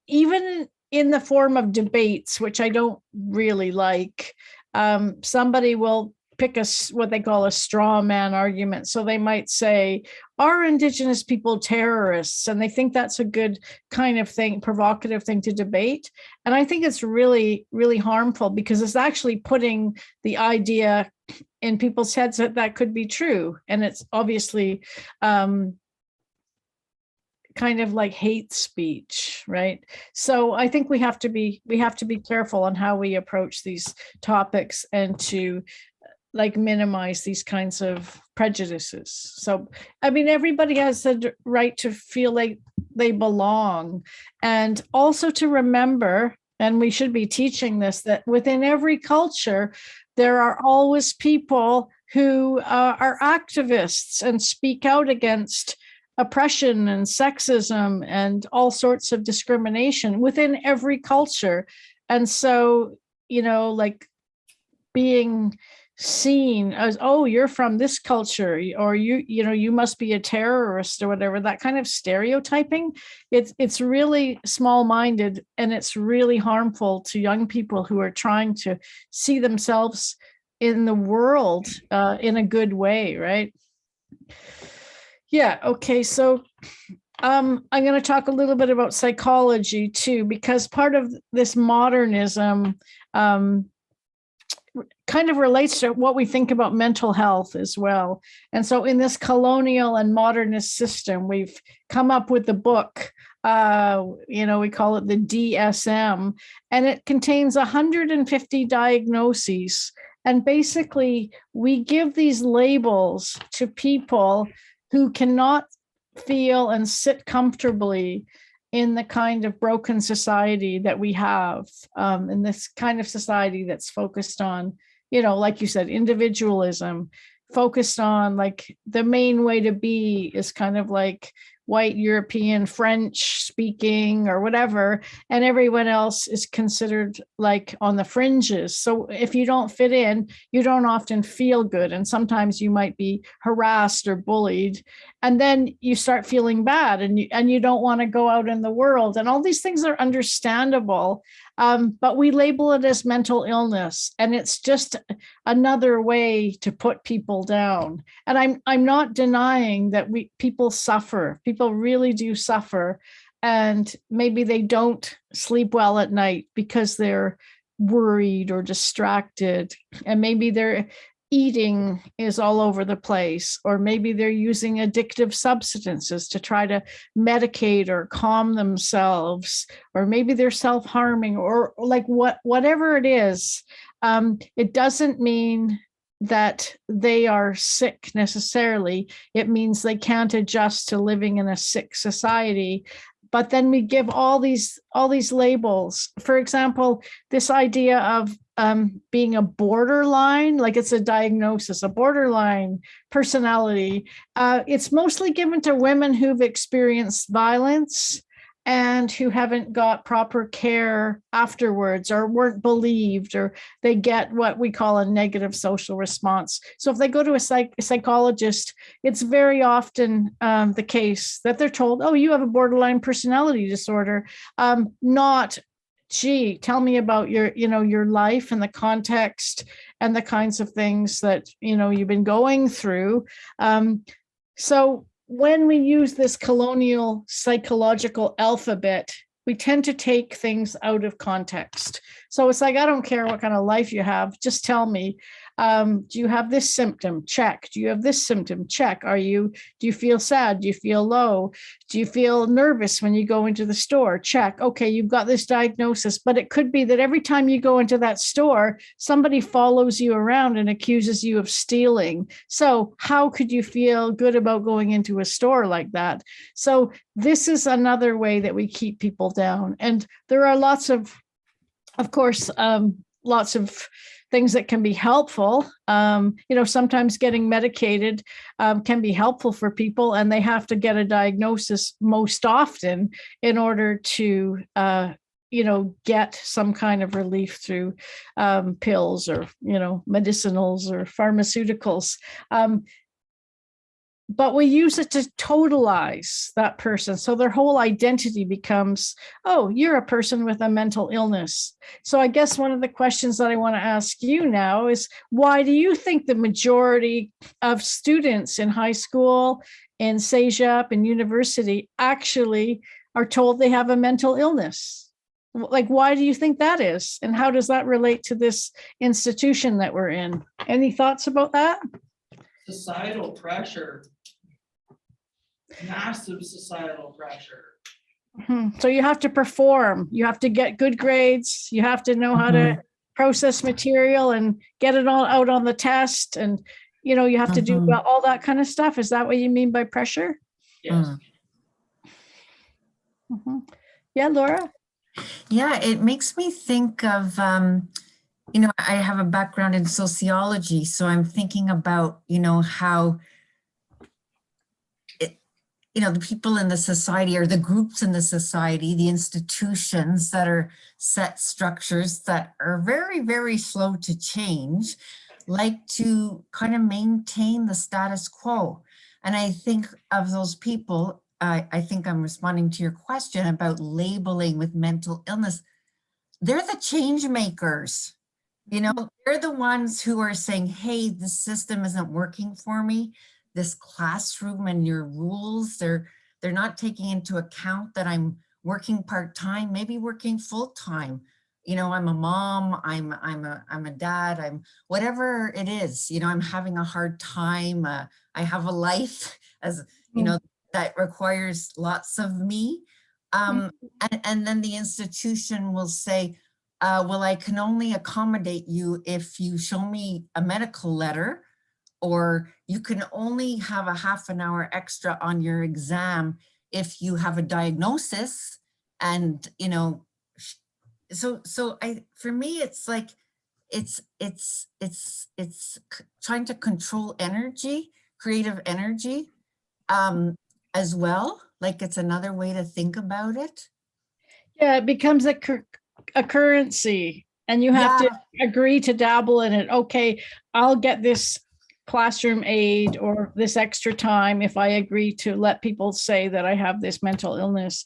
even in the form of debates, which I don't really like. Somebody will pick what they call a straw man argument. So they might say, are Indigenous people terrorists? And they think that's a good kind of thing, provocative thing to debate. And I think it's really, really harmful, because it's actually putting the idea in people's heads that could be true. And it's obviously kind of like hate speech, right? So I think we have to be careful on how we approach these topics, and to like minimize these kinds of prejudices. So, I mean, everybody has the right to feel like they belong, and also to remember, and we should be teaching this, that within every culture, there are always people who are activists and speak out against oppression and sexism and all sorts of discrimination within every culture. And so, like being seen as, oh, you're from this culture, or you must be a terrorist or whatever, that kind of stereotyping, it's really small-minded, and it's really harmful to young people who are trying to see themselves in the world in a good way, right? Yeah, okay, so I'm going to talk a little bit about psychology too, because part of this modernism kind of relates to what we think about mental health as well. And so in this colonial and modernist system, we've come up with the book, we call it the DSM, and it contains 150 diagnoses. And basically, we give these labels to people who cannot feel and sit comfortably in the kind of broken society that we have, in this kind of society that's focused on, like you said, individualism, focused on like the main way to be is kind of like white European French speaking or whatever, and everyone else is considered like on the fringes. So if you don't fit in, you don't often feel good, and sometimes you might be harassed or bullied, and then you start feeling bad, and you don't want to go out in the world, and all these things are understandable, but we label it as mental illness, and it's just another way to put people down. And I'm not denying that people suffer. People really do suffer, and maybe they don't sleep well at night because they're worried or distracted, and maybe they're eating is all over the place, or maybe they're using addictive substances to try to medicate or calm themselves, or maybe they're self-harming, or like whatever it is. It doesn't mean that they are sick necessarily. It means they can't adjust to living in a sick society. But then we give all these labels. For example, this idea of being a borderline, like it's a diagnosis, a borderline personality. It's mostly given to women who've experienced violence and who haven't got proper care afterwards, or weren't believed, or they get what we call a negative social response. So if they go to a psychologist, it's very often the case that they're told, oh, you have a borderline personality disorder, not, gee, tell me about your life and the context and the kinds of things that, you've been going through. So when we use this colonial psychological alphabet, we tend to take things out of context. So it's like, I don't care what kind of life you have, just tell me, do you have this symptom? Check. Do you have this symptom? Check. Do you feel sad? Do you feel low? Do you feel nervous when you go into the store? Check. Okay, you've got this diagnosis, but it could be that every time you go into that store, somebody follows you around and accuses you of stealing. So how could you feel good about going into a store like that? So this is another way that we keep people down. And there are lots of course, lots of things that can be helpful. Sometimes getting medicated can be helpful for people, and they have to get a diagnosis most often in order to, get some kind of relief through pills or, medicinals or pharmaceuticals. But we use it to totalize that person. So their whole identity becomes, oh, you're a person with a mental illness. So I guess one of the questions that I want to ask you now is, why do you think the majority of students in high school, in CEGEP, in university, actually are told they have a mental illness? Like, why do you think that is? And how does that relate to this institution that we're in? Any thoughts about that? Societal pressure. Massive societal pressure. So you have to perform, you have to get good grades, you have to know how to process material and get it all out on the test. And, you have to do all that kind of stuff. Is that what you mean by pressure? Yes. Yeah, Laura? Yeah, it makes me think of, I have a background in sociology, so I'm thinking about, how the people in the society, or the groups in the society, the institutions that are set structures that are very, very slow to change, like to kind of maintain the status quo. And I think of those people, I think I'm responding to your question about labeling with mental illness. They're the change makers. They're the ones who are saying, hey, the system isn't working for me. This classroom and your rules, they're not taking into account that I'm working part-time, maybe working full-time. I'm a mom, I'm a dad, I'm whatever it is, I'm having a hard time. I have a life, as that requires lots of me. And then the institution will say, well, I can only accommodate you if you show me a medical letter, or you can only have a half an hour extra on your exam if you have a diagnosis. And, for me, it's like, it's trying to control energy, creative energy, as well. Like, it's another way to think about it. Yeah, it becomes a currency, and you have to agree to dabble in it. Okay, I'll get this classroom aid or this extra time if I agree to let people say that I have this mental illness.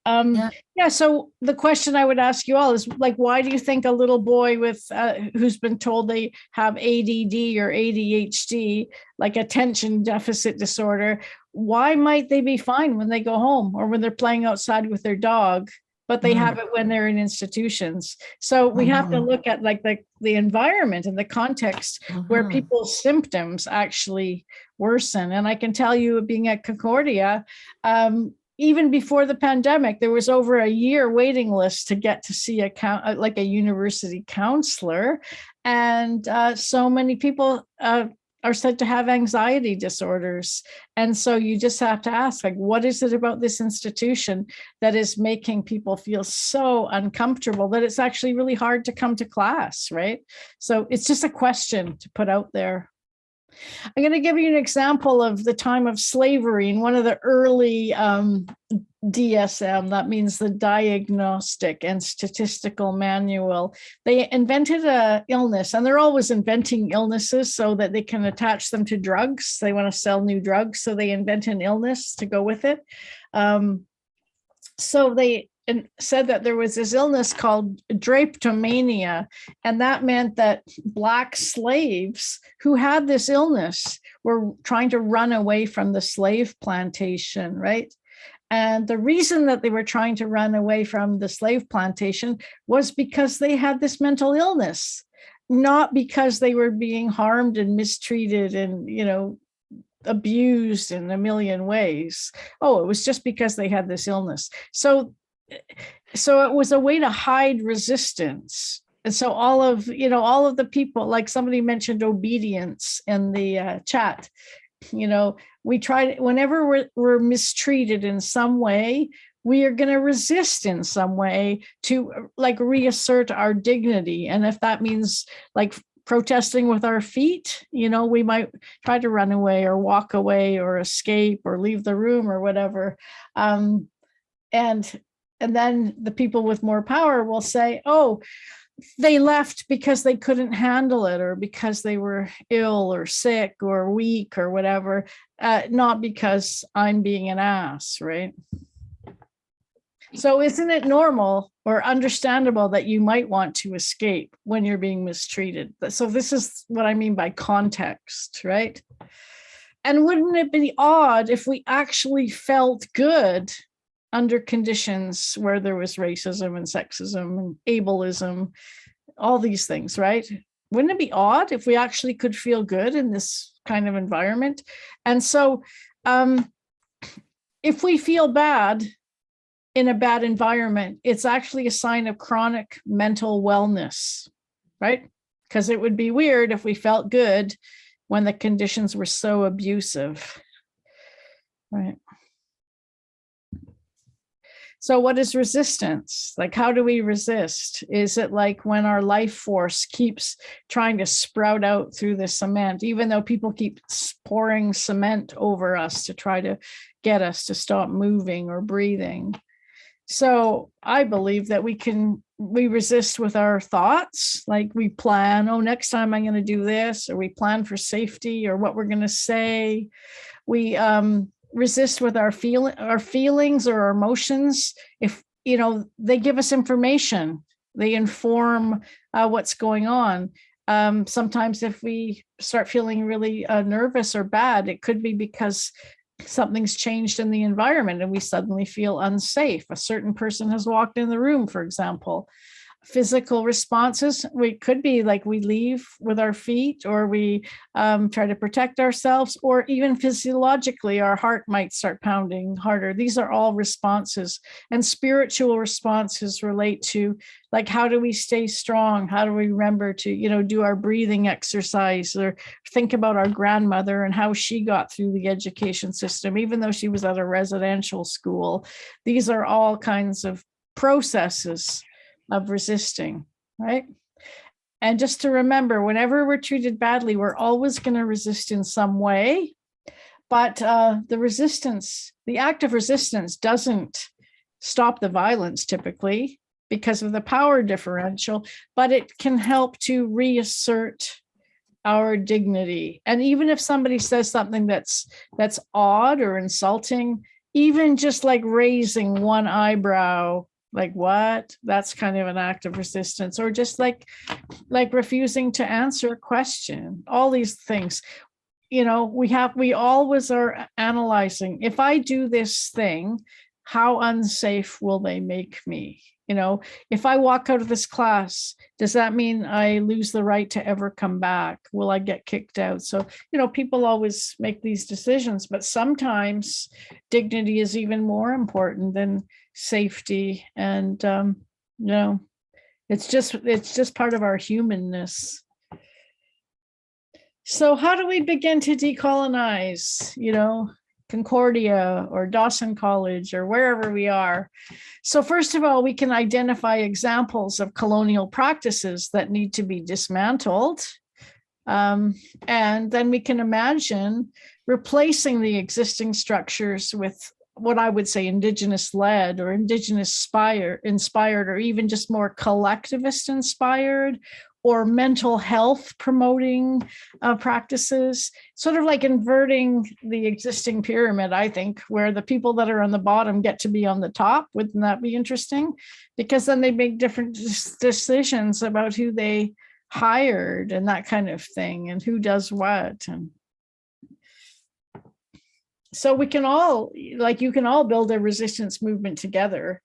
So the question I would ask you all is, like, why do you think a little boy with who's been told they have ADD or ADHD, like attention deficit disorder, why might they be fine when they go home or when they're playing outside with their dog? but they have it when they're in institutions. So we have to look at like the environment and the context where people's symptoms actually worsen. And I can tell you, being at Concordia, even before the pandemic, there was over a year waiting list to get to see like a university counselor. And so many people are said to have anxiety disorders. And so you just have to ask, like, what is it about this institution that is making people feel so uncomfortable that it's actually really hard to come to class, right? So it's just a question to put out there. I'm going to give you an example of the time of slavery in one of the early DSM, that means the Diagnostic and Statistical Manual. They invented a illness, and they're always inventing illnesses so that they can attach them to drugs. They want to sell new drugs, so they invent an illness to go with it. So they said that there was this illness called drapetomania, and that meant that Black slaves who had this illness were trying to run away from the slave plantation, right? And the reason that they were trying to run away from the slave plantation was because they had this mental illness, not because they were being harmed and mistreated and, abused in a million ways. Oh, it was just because they had this illness. So it was a way to hide resistance. And so all of the people, like somebody mentioned obedience in the chat, we try to, whenever we're mistreated in some way, we are going to resist in some way to like reassert our dignity. And if that means like protesting with our feet, we might try to run away or walk away or escape or leave the room or whatever. And then the people with more power will say, oh, they left because they couldn't handle it, or because they were ill or sick or weak or whatever, not because I'm being an ass, right? So isn't it normal or understandable that you might want to escape when you're being mistreated? So this is what I mean by context, right? And wouldn't it be odd if we actually felt good under conditions where there was racism and sexism and ableism, all these things, right? Wouldn't it be odd if we actually could feel good in this kind of environment? And so if we feel bad in a bad environment, it's actually a sign of chronic mental wellness, right? Because it would be weird if we felt good when the conditions were so abusive, right? So what is resistance? Like, how do we resist? Is it like when our life force keeps trying to sprout out through the cement, even though people keep pouring cement over us to try to get us to stop moving or breathing? So I believe that we resist with our thoughts, like we plan, oh, next time I'm going to do this, or we plan for safety or what we're going to say. We resist with our feelings or our emotions. If they give us information, they inform what's going on. Sometimes if we start feeling really nervous or bad, it could be because something's changed in the environment and we suddenly feel unsafe. A certain person has walked in the room, for example. Physical responses, we could be like we leave with our feet, or we try to protect ourselves, or even physiologically our heart might start pounding harder. These are all responses. And spiritual responses relate to, like, how do we stay strong? How do we remember to do our breathing exercise, or think about our grandmother and how she got through the education system, even though she was at a residential school. These are all kinds of processes of resisting, right? And just to remember, whenever we're treated badly, we're always going to resist in some way. But the act of resistance doesn't stop the violence typically because of the power differential, but it can help to reassert our dignity. And even if somebody says something that's odd or insulting, even just like raising one eyebrow, like, what? That's kind of an act of resistance. Or just like refusing to answer a question. All these things, we always are analyzing. If I do this thing, how unsafe will they make me? You know, if I walk out of this class, does that mean I lose the right to ever come back? Will I get kicked out? So, you know, people always make these decisions, but sometimes dignity is even more important than safety. And, you know, it's just part of our humanness. So how do we begin to decolonize, you know, Concordia or Dawson College or wherever we are? So first of all, we can identify examples of colonial practices that need to be dismantled. And then we can imagine replacing the existing structures with what I would say Indigenous led or Indigenous inspired, or even just more collectivist inspired, or mental health promoting practices, sort of like inverting the existing pyramid, I think, where the people that are on the bottom get to be on the top. Wouldn't that be interesting? Because then they make different decisions about who they hired and that kind of thing, and who does what. And so we can all, like, you can all build a resistance movement together.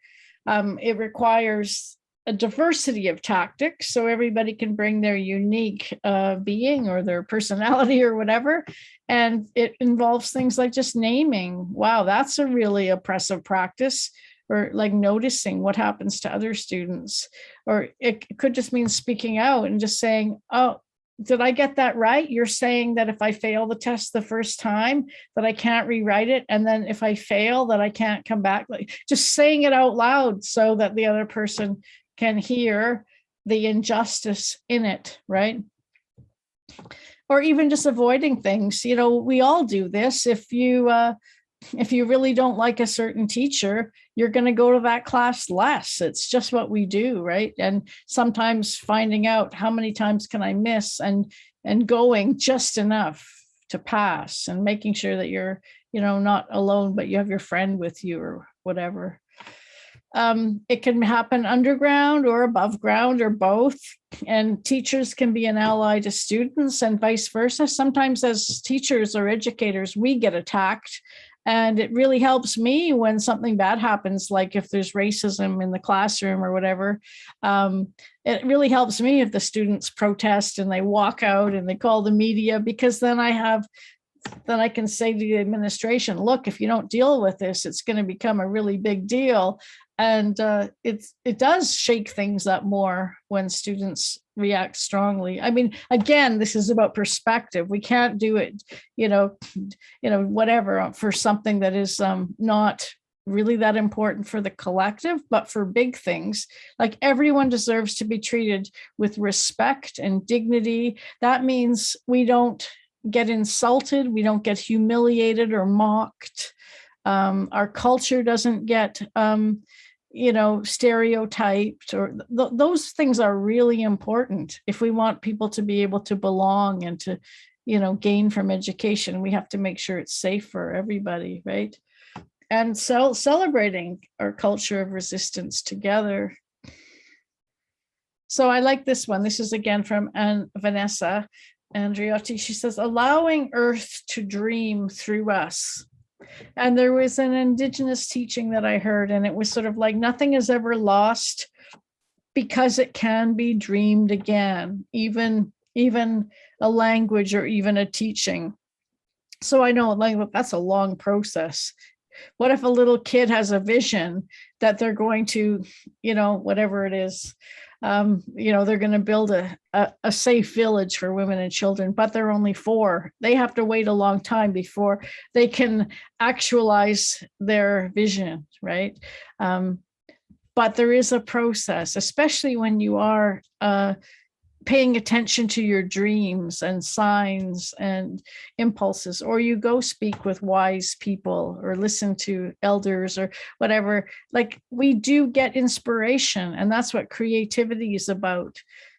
It requires a diversity of tactics, so everybody can bring their unique being or their personality or whatever. And it involves things like just naming, wow, that's a really oppressive practice, or like noticing what happens to other students. Or it could just mean speaking out and just saying, oh, did I get that right? You're saying that if I fail the test the first time, that I can't rewrite it. And then if I fail, that I can't come back. Like just saying it out loud so that the other person can hear the injustice in it, right? Or even just avoiding things. You know, we all do this. If you really don't like a certain teacher, you're going to go to that class less. It's just what we do, right? And sometimes finding out how many times can I miss, and going just enough to pass, and making sure that you're, you know, not alone, but you have your friend with you or whatever. It can happen underground or above ground or both. And teachers can be an ally to students and vice versa. Sometimes as teachers or educators, we get attacked. And it really helps me when something bad happens, like if there's racism in the classroom or whatever. It really helps me if the students protest and they walk out and they call the media, because then I can say to the administration, look, if you don't deal with this, it's going to become a really big deal. And it does shake things up more when students react strongly. I mean, again, this is about perspective. We can't do it, whatever, for something that is not really that important for the collective, but for big things, like everyone deserves to be treated with respect and dignity. That means we don't get insulted, we don't get humiliated or mocked. Our culture doesn't get stereotyped, or those things are really important. If we want people to be able to belong and to, gain from education, we have to make sure it's safe for everybody, right? And so celebrating our culture of resistance together. So I like this one. This is again from Vanessa Andriotti. She says, allowing Earth to dream through us. And there was an Indigenous teaching that I heard, and it was sort of like, nothing is ever lost because it can be dreamed again, even a language or even a teaching. So I know, like, that's a long process. What if a little kid has a vision that they're going to, whatever it is, they're going to build a safe village for women and children, but they're only 4. They have to wait a long time before they can actualize their vision, right? But there is a process, especially when you are paying attention to your dreams and signs and impulses, or you go speak with wise people or listen to elders or whatever. Like, we do get inspiration, and that's what creativity is about.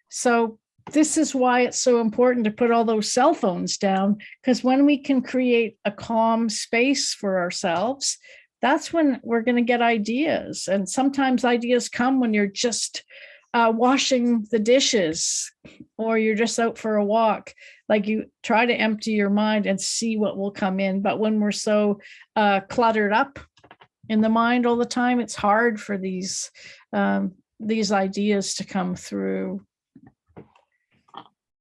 So this is why it's so important to put all those cell phones down, because when we can create a calm space for ourselves, that's when we're going to get ideas. And sometimes ideas come when you're just washing the dishes, or you're just out for a walk. Like, you try to empty your mind and see what will come in. But when we're so cluttered up, in the mind all the time, it's hard for these ideas to come through.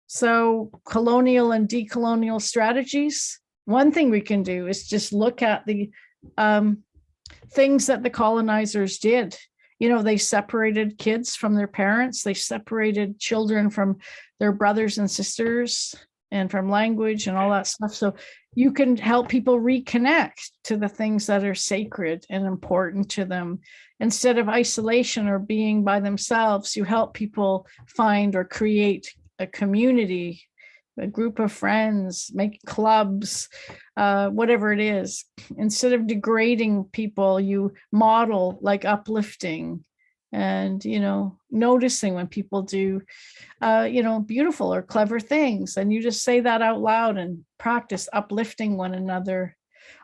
So colonial and decolonial strategies. One thing we can do is just look at the things that the colonizers did. You know, they separated kids from their parents. They separated children from their brothers and sisters and from language and all that stuff. So you can help people reconnect to the things that are sacred and important to them. Instead of isolation or being by themselves, you help people find or create a community, a group of friends, make clubs, whatever it is. Instead of degrading people, you model like uplifting and, you know, noticing when people do, you know, beautiful or clever things. And you just say that out loud and practice uplifting one another,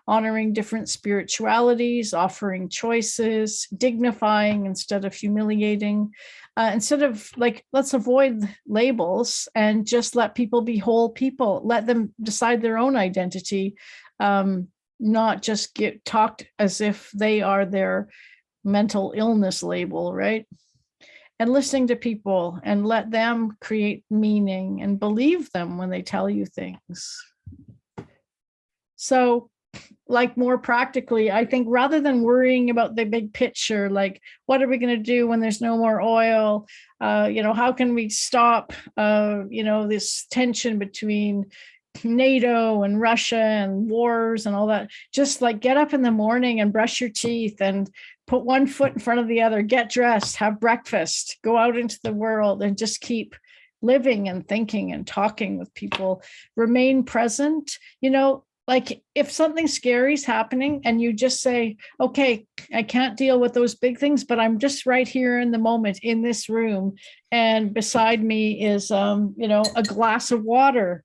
honoring different spiritualities, offering choices, dignifying instead of humiliating. Instead of like, let's avoid labels and just let people be whole people, let them decide their own identity, not just get talked as if they are their mental illness label, right? And listening to people and let them create meaning and believe them when they tell you things. So like more practically, I think rather than worrying about the big picture, like what are we going to do when there's no more oil? You know, how can we stop, you know, this tension between NATO and Russia and wars and all that? Just like get up in the morning and brush your teeth and put one foot in front of the other, get dressed, have breakfast, go out into the world and just keep living and thinking and talking with people, remain present. You know, like if something scary is happening and you just say, okay, I can't deal with those big things, but I'm just right here in the moment in this room. And beside me is, you know, a glass of water.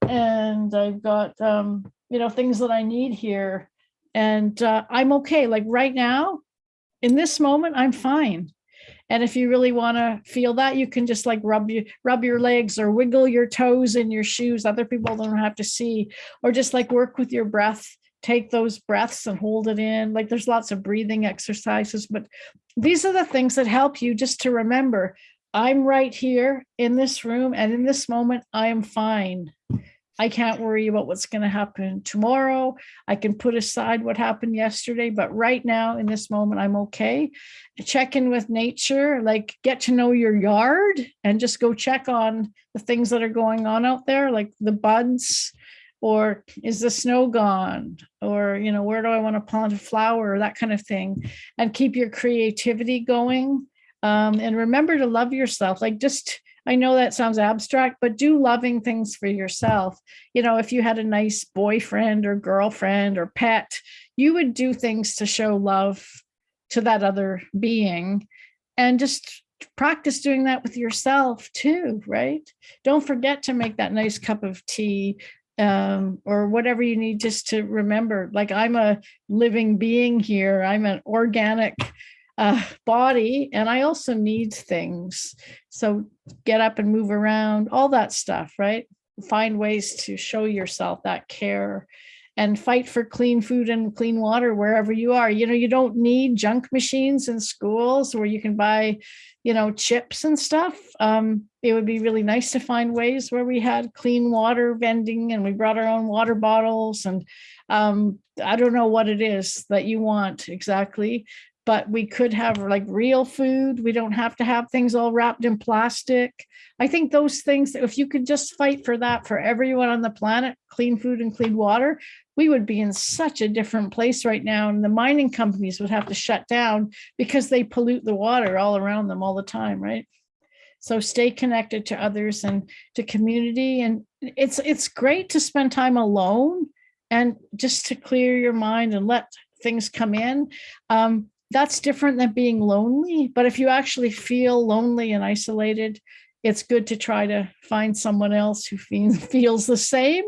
And I've got, you know, things that I need here. And I'm okay. Like right now, in this moment, I'm fine. And if you really want to feel that, you can just like rub your legs or wiggle your toes in your shoes. Other people don't have to see, or just like work with your breath. Take those breaths and hold it in. Like there's lots of breathing exercises, but these are the things that help you just to remember, I'm right here in this room. And in this moment, I am fine. I can't worry about what's going to happen tomorrow. I can put aside what happened yesterday, but right now in this moment, I'm okay. Check in with nature, like get to know your yard and just go check on the things that are going on out there, like the buds, or is the snow gone? Or, you know, where do I want to plant a flower, that kind of thing, and keep your creativity going. And remember to love yourself. Like just, I know that sounds abstract, but do loving things for yourself. You know, if you had a nice boyfriend or girlfriend or pet, you would do things to show love to that other being, and just practice doing that with yourself too, right? Don't forget to make that nice cup of tea, or whatever you need, just to remember, like I'm a living being here. I'm an organic body, and I also need things. So get up and move around, all that stuff, right? Find ways to show yourself that care and fight for clean food and clean water wherever you are. You know, you don't need junk machines in schools where you can buy, you know, chips and stuff. It would be really nice to find ways where we had clean water vending and we brought our own water bottles. And I don't know what it is that you want exactly, but we could have like real food. We don't have to have things all wrapped in plastic. I think those things, if you could just fight for that for everyone on the planet, clean food and clean water, we would be in such a different place right now. And the mining companies would have to shut down because they pollute the water all around them all the time, right? So stay connected to others and to community. And it's great to spend time alone and just to clear your mind and let things come in. That's different than being lonely. But if you actually feel lonely and isolated, it's good to try to find someone else who feels the same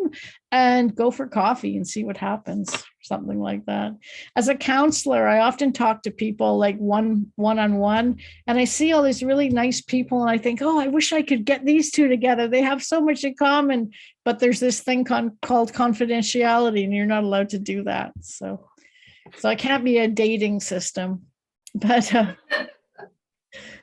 and go for coffee and see what happens, something like that. As a counselor, I often talk to people like one-on-one, and I see all these really nice people and I think, oh, I wish I could get these two together. They have so much in common, but there's this thing called confidentiality and you're not allowed to do that. So So I can't be a dating system. But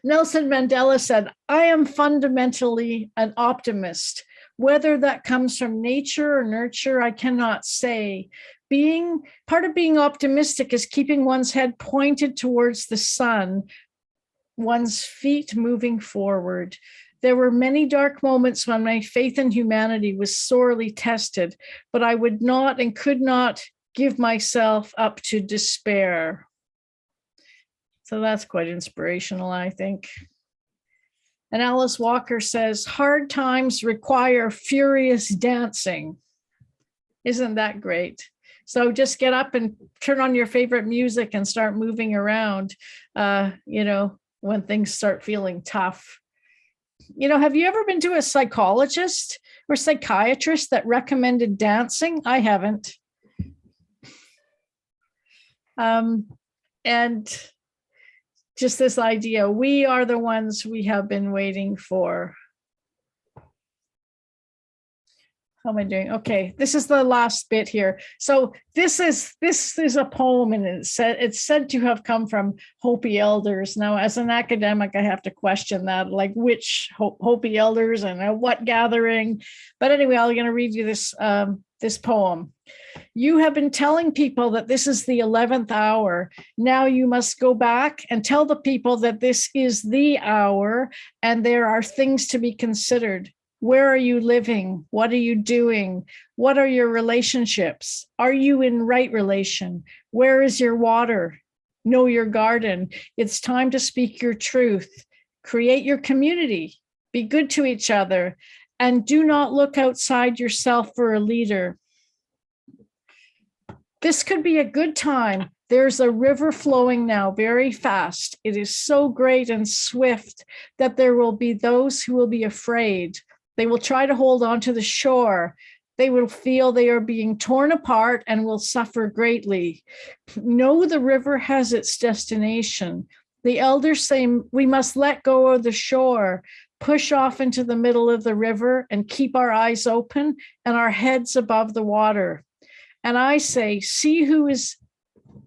Nelson Mandela said, I am fundamentally an optimist. Whether that comes from nature or nurture, I cannot say. Part of being optimistic is keeping one's head pointed towards the sun, one's feet moving forward. There were many dark moments when my faith in humanity was sorely tested, but I would not and could not give myself up to despair. So that's quite inspirational, I think. And Alice Walker says, hard times require furious dancing. Isn't that great? So just get up and turn on your favorite music and start moving around, when things start feeling tough. Have you ever been to a psychologist or psychiatrist that recommended dancing? I haven't. And just this idea, we are the ones we have been waiting for. How am I doing? Okay, this is the last bit here. So this is a poem, and it's said to have come from Hopi elders. Now, as an academic, I have to question that, like which Hopi elders and what gathering. But anyway, I'm going to read you this poem. You have been telling people that this is the 11th hour. Now you must go back and tell the people that this is the hour, and there are things to be considered. Where are you living? What are you doing? What are your relationships? Are you in right relation? Where is your water? Know your garden. It's time to speak your truth. Create your community. Be good to each other. And do not look outside yourself for a leader. This could be a good time. There's a river flowing now very fast. It is so great and swift that there will be those who will be afraid. They will try to hold on to the shore. They will feel they are being torn apart and will suffer greatly. Know the river has its destination. The elders say we must let go of the shore, push off into the middle of the river and keep our eyes open and our heads above the water. And I say, see who is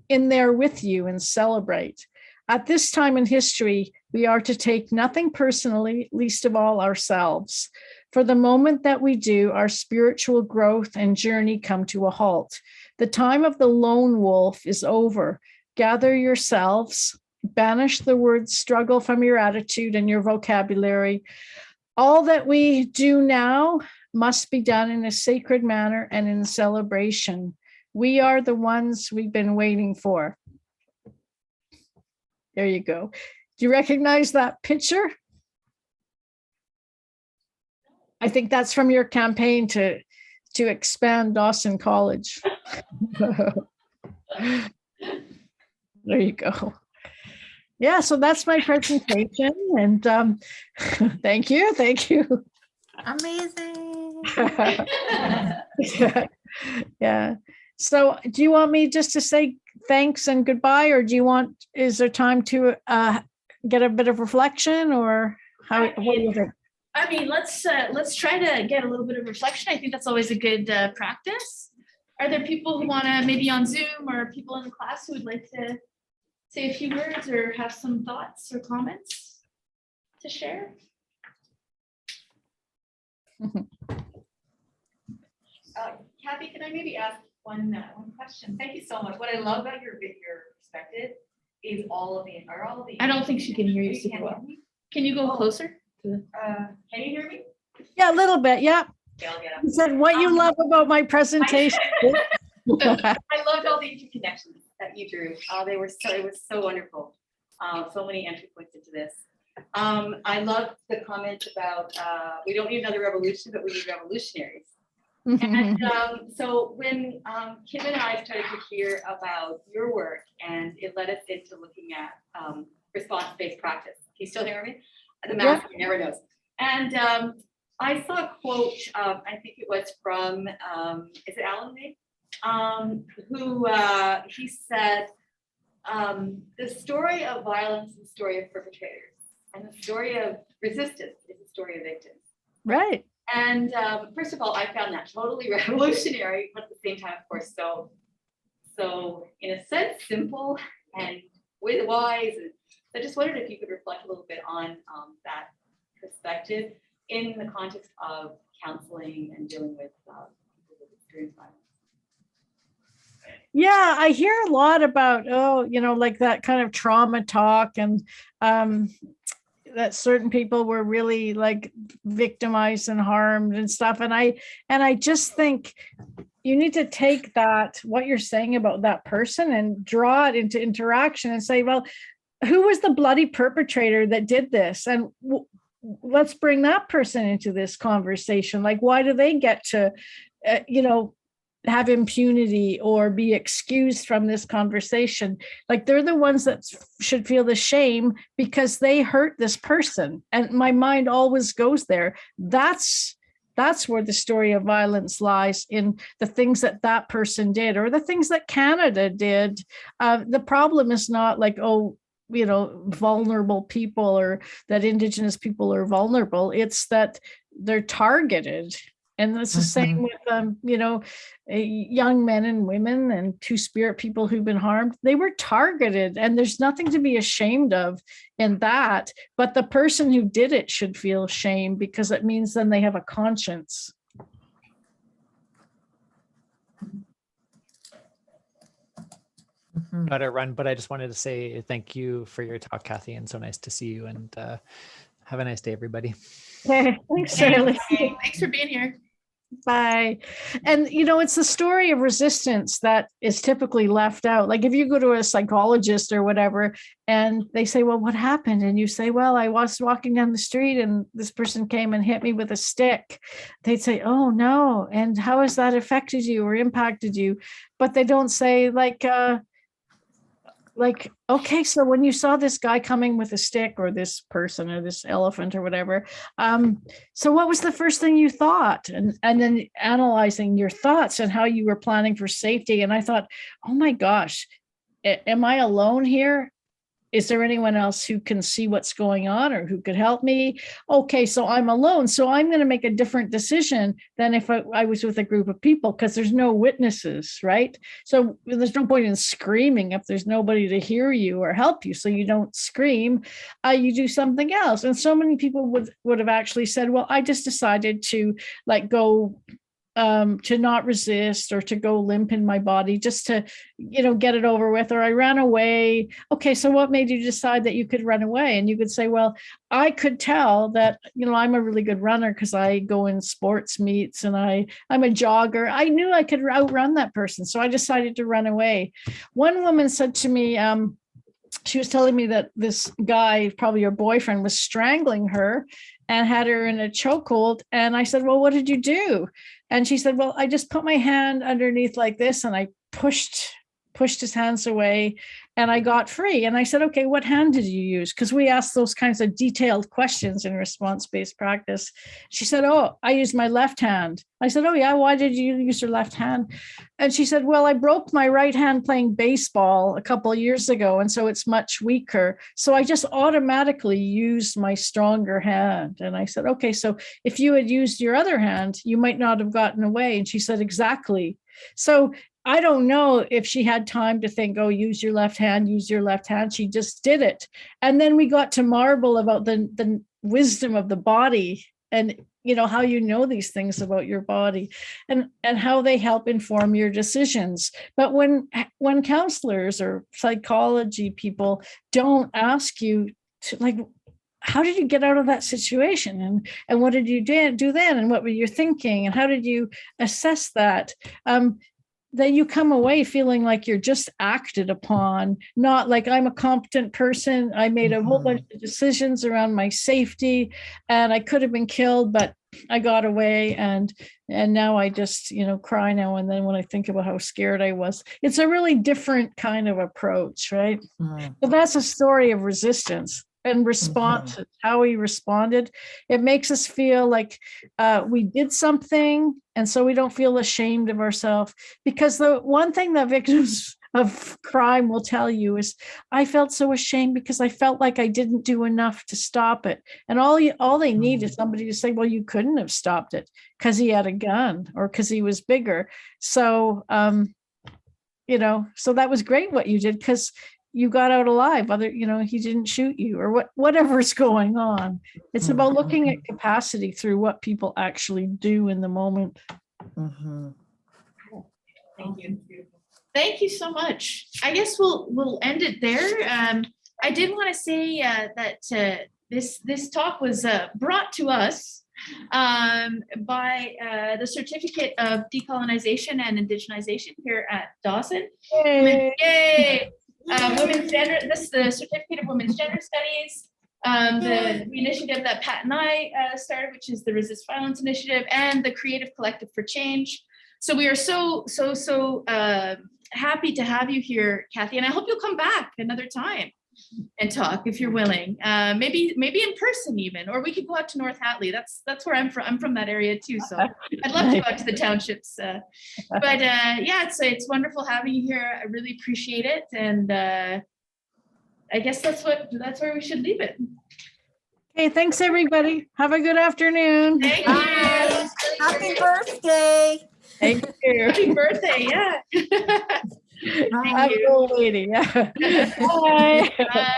in there with you and celebrate. At this time in history, we are to take nothing personally, least of all ourselves. For the moment that we do, our spiritual growth and journey come to a halt. The time of the lone wolf is over. Gather yourselves, banish the word struggle from your attitude and your vocabulary. All that we do now must be done in a sacred manner and in celebration. We are the ones we've been waiting for. There you go. Do you recognize that picture? I think that's from your campaign to expand Dawson College. There you go. Yeah, so that's my presentation, and thank you. Amazing. Yeah. So do you want me just to say thanks and goodbye, or is there time to get a bit of reflection, or what do you think? I mean, let's try to get a little bit of reflection. I think that's always a good practice. Are there people who want to, maybe on Zoom, or people in the class who would like to say a few words or have some thoughts or comments to share? Kathy, can I maybe ask one question? Thank you so much. What I love about your perspective is all of the. I don't think she can hear you super well. Can you go closer? Can you hear me? Yeah, a little bit. Yeah. Okay, I'll get up. You said what you love about my presentation. I loved all the interconnections that you drew. It was so wonderful. So many entry points into this. I loved the comment about we don't need another revolution, but we need revolutionaries. And so when Kim and I started to hear about your work, and it led us into looking at response-based practice. Can you still hear me? The master never knows. And I saw a quote, I think it was from, is it Alan May? Who he said, the story of violence is the story of perpetrators, and the story of resistance is the story of victims. Right. And first of all, I found that totally revolutionary, but at the same time, of course, so So in a sense, simple and with wise. I just wondered if you could reflect a little bit on that perspective in the context of counseling and dealing with people with experienced violence. Yeah, I hear a lot about, oh, like that kind of trauma talk, and that certain people were really like victimized and harmed and stuff. And I just think you need to take that, what you're saying about that person, and draw it into interaction and say, well, who was the bloody perpetrator that did this? And let's bring that person into this conversation. Like, why do they get to, have impunity or be excused from this conversation? Like, they're the ones that should feel the shame because they hurt this person. And my mind always goes there. That's where the story of violence lies, in the things that person did, or the things that Canada did. The problem is not like, vulnerable people, or that Indigenous people are vulnerable. It's that they're targeted. And it's the same with, young men and women and Two-Spirit people who've been harmed. They were targeted, and there's nothing to be ashamed of in that. But the person who did it should feel shame, because it means then they have a conscience. Got to run, but I just wanted to say thank you for your talk, Kathy, and so nice to see you. And have a nice day, everybody. Okay, thanks, Shirley. Thanks for being here. Bye. And it's the story of resistance that is typically left out. Like, if you go to a psychologist or whatever, and they say, well, what happened? And you say, well, I was walking down the street and this person came and hit me with a stick. They'd say, oh no. And how has that affected you or impacted you? But they don't say okay, so when you saw this guy coming with a stick, or this person, or this elephant, or whatever, so what was the first thing you thought? And then analyzing your thoughts and how you were planning for safety. And I thought, oh my gosh, am I alone here? Is there anyone else who can see what's going on or who could help me? Okay, so I'm alone. So I'm going to make a different decision than if I was with a group of people, because there's no witnesses, right? So there's no point in screaming if there's nobody to hear you or help you. So you don't scream, you do something else. And so many people would have actually said, well, I just decided to go to not resist, or to go limp in my body, just to, get it over with, or I ran away. Okay, so what made you decide that you could run away? And you could say, well, I could tell that, I'm a really good runner because I go in sports meets, and I'm a jogger. I knew I could outrun that person, so I decided to run away. One woman said to me, she was telling me that this guy, probably her boyfriend, was strangling her and had her in a chokehold. And I said, well, what did you do? And she said, well, I just put my hand underneath like this, and I pushed his hands away, and I got free. And I said, okay, what hand did you use? Because we asked those kinds of detailed questions in response-based practice. She said, oh, I used my left hand. I said, oh yeah, why did you use your left hand? And she said, well, I broke my right hand playing baseball a couple of years ago, and so it's much weaker. So I just automatically used my stronger hand. And I said, okay, so if you had used your other hand, you might not have gotten away. And she said, exactly. So I don't know if she had time to think, oh, use your left hand, use your left hand. She just did it. And then we got to marvel about the wisdom of the body, and how these things about your body, and how they help inform your decisions. But when counselors or psychology people don't ask you to, how did you get out of that situation, and what did you do then, and what were you thinking, and how did you assess that? That you come away feeling like you're just acted upon, not like I'm a competent person. I made a whole bunch of decisions around my safety, and I could have been killed, but I got away. And now I just, cry now and then when I think about how scared I was. It's a really different kind of approach, right? But that's a story of resistance and response, how we responded. It makes us feel like we did something, and so we don't feel ashamed of ourselves. Because the one thing that victims of crime will tell you is, I felt so ashamed because I felt like I didn't do enough to stop it. And all they need is somebody to say, well, you couldn't have stopped it because he had a gun or because he was bigger. So so that was great what you did, because you got out alive. He didn't shoot you, or whatever's going on. It's about looking at capacity through what people actually do in the moment. Mhm. Thank you. Thank you so much. I guess we'll end it there. I did want to say that this talk was brought to us by the Certificate of Decolonization and Indigenization here at Dawson. Yay! Women's Gender. This is the Certificate of Women's Gender Studies. The initiative that Pat and I started, which is the Resist Violence Initiative, and the Creative Collective for Change. So we are so happy to have you here, Kathy, and I hope you'll come back another time and talk if you're willing. Maybe in person even, or we could go out to North Hatley. That's where I'm from. I'm from that area too, so I'd love to go out to the townships. But yeah, it's wonderful having you here. I really appreciate it, and I guess that's where we should leave it. Okay, thanks everybody. Have a good afternoon. Thank you. Bye. Happy birthday. Thank you. Happy birthday, yeah. I'm a little lady. Yeah. Bye. Bye.